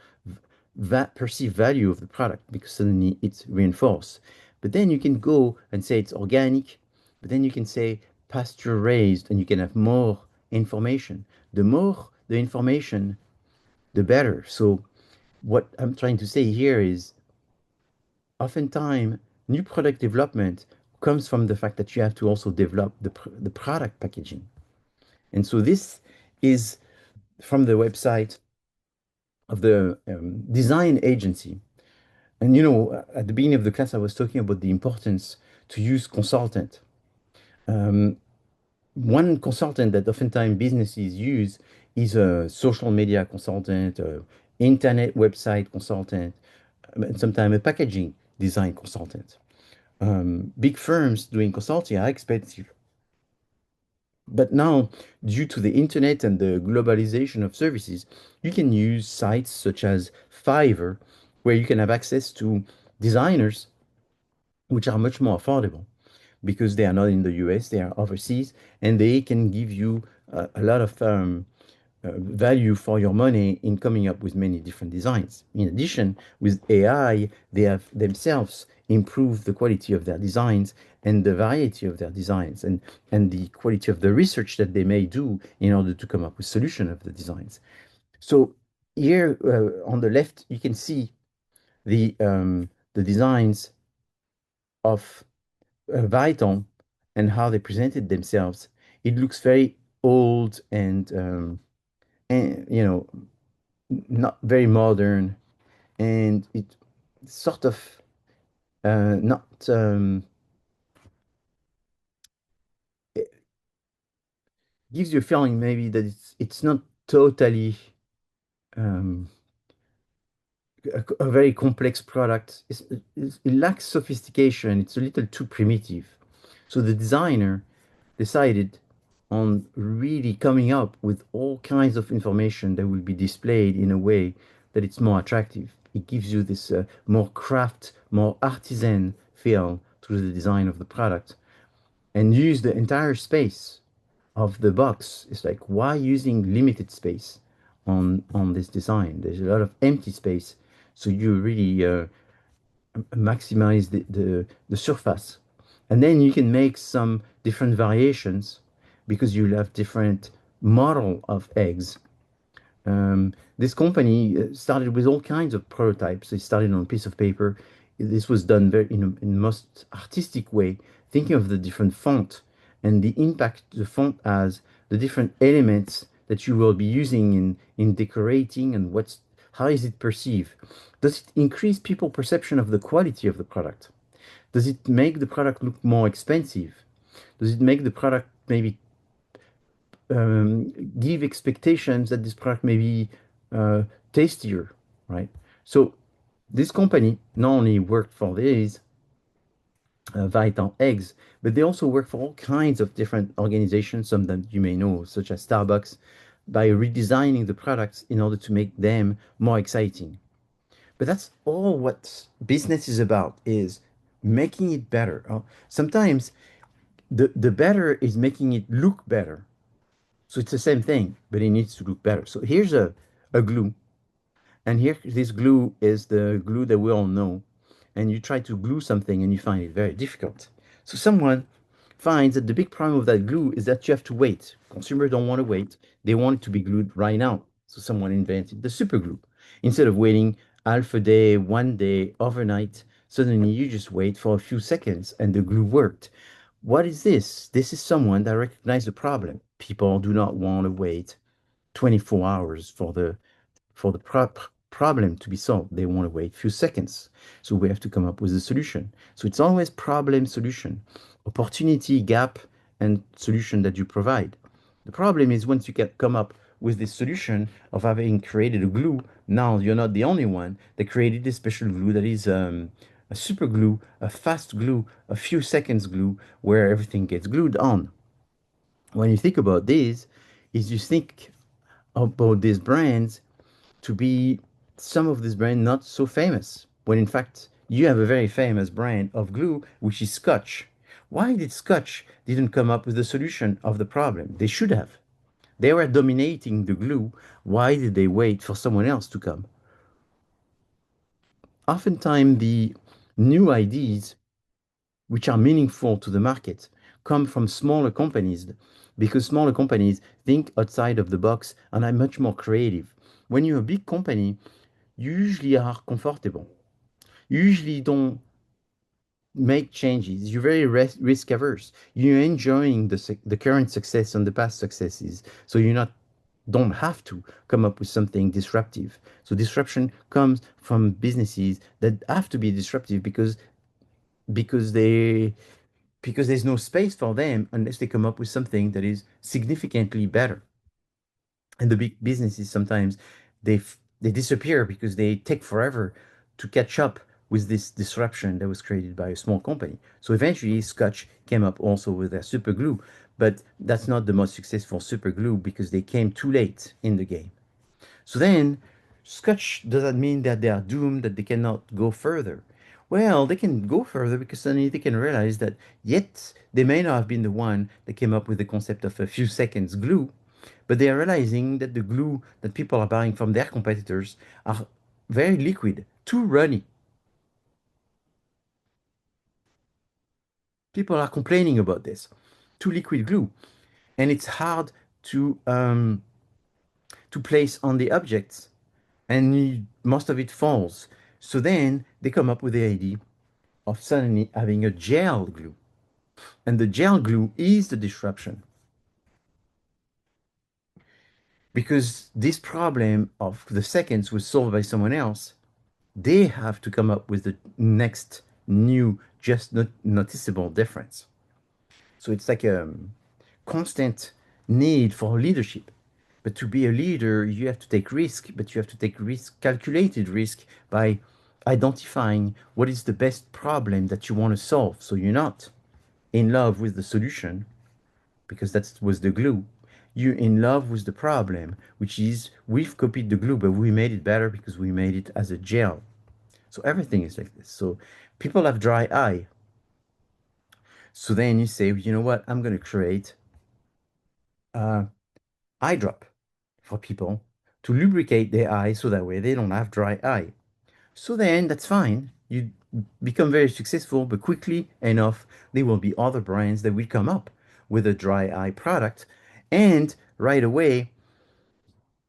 Speaker 1: that perceived value of the product because suddenly it's reinforced. But then you can go and say it's organic, but then you can say pasture raised and you can have more information. The more the information, the better. So what I'm trying to say here is oftentimes new product development comes from the fact that you have to also develop the product packaging. And so this is from the website of the design agency. And at the beginning of the class, I was talking about the importance to use consultant. Um, One consultant that oftentimes businesses use is a social media consultant, a internet website consultant, and sometimes a packaging design consultant. Big firms doing consulting are expensive. But now, due to the internet and the globalization of services, you can use sites such as Fiverr, where you can have access to designers which are much more affordable because they are not in the US, they are overseas, and they can give you a lot of value for your money in coming up with many different designs. In addition, with AI, they have themselves improved the quality of their designs and the variety of their designs and the quality of the research that they may do in order to come up with solution of the designs. So here on the left, you can see the designs of Vuitton and how they presented themselves. It looks very old and not very modern, and it sort of not it gives you a feeling maybe that it's not totally um, a very complex product. It lacks sophistication. It's a little too primitive. So the designer decided on really coming up with all kinds of information that will be displayed in a way that it's more attractive. It gives you this more craft, more artisan feel to the design of the product and use the entire space of the box. It's like, why using limited space on this design? There's a lot of empty space, so you really maximize the surface. And then you can make some different variations because you'll have different model of eggs. This company started with all kinds of prototypes. They started on a piece of paper. This was done very in the most artistic way, thinking of the different font and the impact the font has, the different elements that you will be using in decorating and how is it perceived? Does it increase people perception of the quality of the product? Does it make the product look more expensive? Does it make the product maybe give expectations that this product may be uh, tastier, right? So this company not only worked for these Vital eggs, but they also work for all kinds of different organizations, some that you may know, such as Starbucks, by redesigning the products in order to make them more exciting. But that's all what business is about, is making it better. Sometimes the better is making it look better. So it's the same thing, but it needs to look better. So here's a glue. And here, this glue is the glue that we all know. And you try to glue something and you find it very difficult. So someone finds that the big problem of that glue is that you have to wait. Consumers don't want to wait. They want it to be glued right now. So someone invented the super glue. Instead of waiting half a day, one day, overnight, suddenly you just wait for a few seconds and the glue worked. What is this? This is someone that recognized the problem. People do not want to wait 24 hours for the problem to be solved. They want to wait a few seconds. So we have to come up with a solution. So it's always problem, solution, opportunity, gap, and solution that you provide. The problem is once you get come up with this solution of having created a glue, now you're not the only one that created this special glue that is a super glue, a fast glue, a few seconds glue where everything gets glued on. When you think about this, is you think about these brands to be some of these brands not so famous, when in fact you have a very famous brand of glue, which is Scotch. Why did Scotch didn't come up with the solution of the problem? They should have. They were dominating the glue. Why did they wait for someone else to come? Oftentimes, the new ideas, which are meaningful to the market, come from smaller companies because smaller companies think outside of the box and are much more creative. When you're a big company, you usually are comfortable. You usually don't make changes. You're very risk averse. You're enjoying the current success and the past successes. So you're not don't have to come up with something disruptive. So disruption comes from businesses that have to be disruptive because they because there's no space for them unless they come up with something that is significantly better. And the big businesses sometimes they disappear because they take forever to catch up with this disruption that was created by a small company. So eventually Scotch came up also with their super glue, but that's not the most successful super glue because they came too late in the game. So then, Scotch, does that mean that they are doomed, that they cannot go further? Well, they can go further because suddenly they can realize that yet they may not have been the one that came up with the concept of a few seconds glue, but they are realizing that the glue that people are buying from their competitors are very liquid, too runny. People are complaining about this, too liquid glue, and it's hard to place on the objects, and most of it falls. So then they come up with the idea of suddenly having a gel glue. And the gel glue is the disruption because this problem of the seconds was solved by someone else. They have to come up with the next new, just not noticeable difference. So it's like a constant need for leadership. But to be a leader, you have to take risk, but you have to take risk, calculated risk by identifying what is the best problem that you want to solve. So you're not in love with the solution because that was the glue. You're in love with the problem, which is we've copied the glue, but we made it better because we made it as a gel. So everything is like this. So people have dry eye. So then you say, you know what? I'm going to create a eye drop for people to lubricate their eyes so that way they don't have dry eye. So then that's fine. You become very successful, but quickly enough, there will be other brands that will come up with a dry eye product. And right away,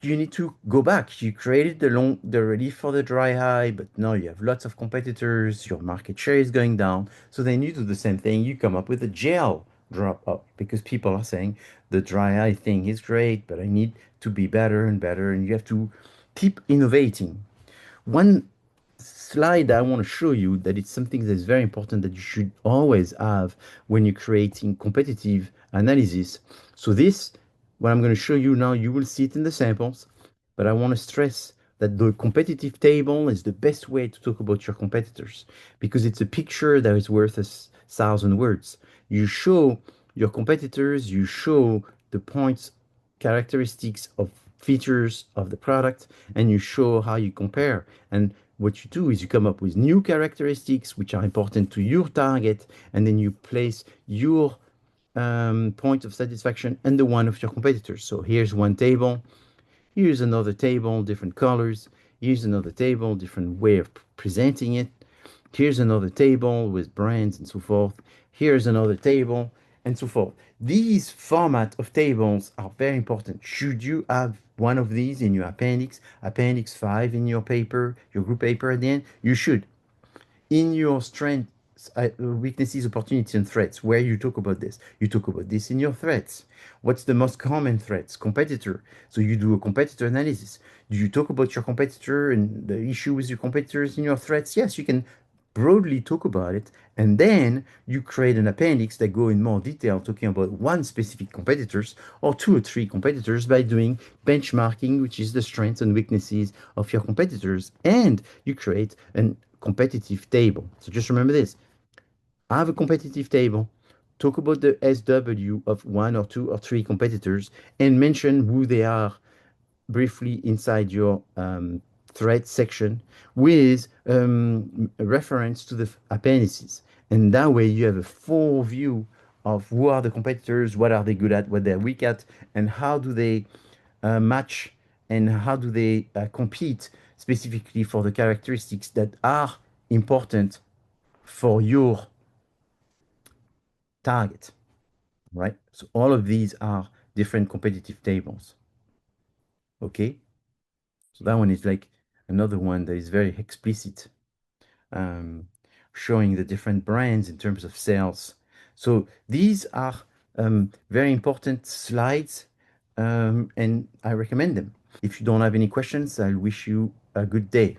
Speaker 1: you need to go back. You created the relief for the dry eye, but now you have lots of competitors. Your market share is going down. So then you do the same thing. You come up with a gel drop up because people are saying the dry eye thing is great, but I need to be better and better. And you have to keep innovating. One slide I want to show you that it's something that's very important that you should always have when you're creating competitive analysis. So this, what I'm going to show you now, you will see it in the samples, but I want to stress that the competitive table is the best way to talk about your competitors because it's a picture that is worth thousand words. You show your competitors, you show the points, characteristics of features of the product, and you show how you compare. And what you do is you come up with new characteristics which are important to your target, and then you place your point of satisfaction and the one of your competitors. So here's one table, here's another table, different colors, here's another table, different way of presenting it. Here's another table with brands and so forth. Here's another table and so forth. These format of tables are very important. Should you have one of these in your appendix, appendix 5 in your paper, your group paper at the end, you should. In your strengths, weaknesses, opportunities, and threats, where you talk about this. You talk about this in your threats. What's the most common threats? Competitor. So you do a competitor analysis. Do you talk about your competitor and the issue with your competitors in your threats? Yes, you can broadly talk about it, and then you create an appendix that go in more detail talking about one specific competitors or two or three competitors by doing benchmarking, which is the strengths and weaknesses of your competitors, and you create a competitive table. So just remember this: have a competitive table, talk about the SW of one or two or three competitors, and mention who they are briefly inside your thread section with a reference to the appendices. And that way you have a full view of who are the competitors, what are they good at, what they're weak at, and how do they match and how do they compete specifically for the characteristics that are important for your target, right? So all of these are different competitive tables. Okay. So that one is like another one that is very explicit, um, showing the different brands in terms of sales. So these are very important slides, and I recommend them. If you don't have any questions, I wish you a good day.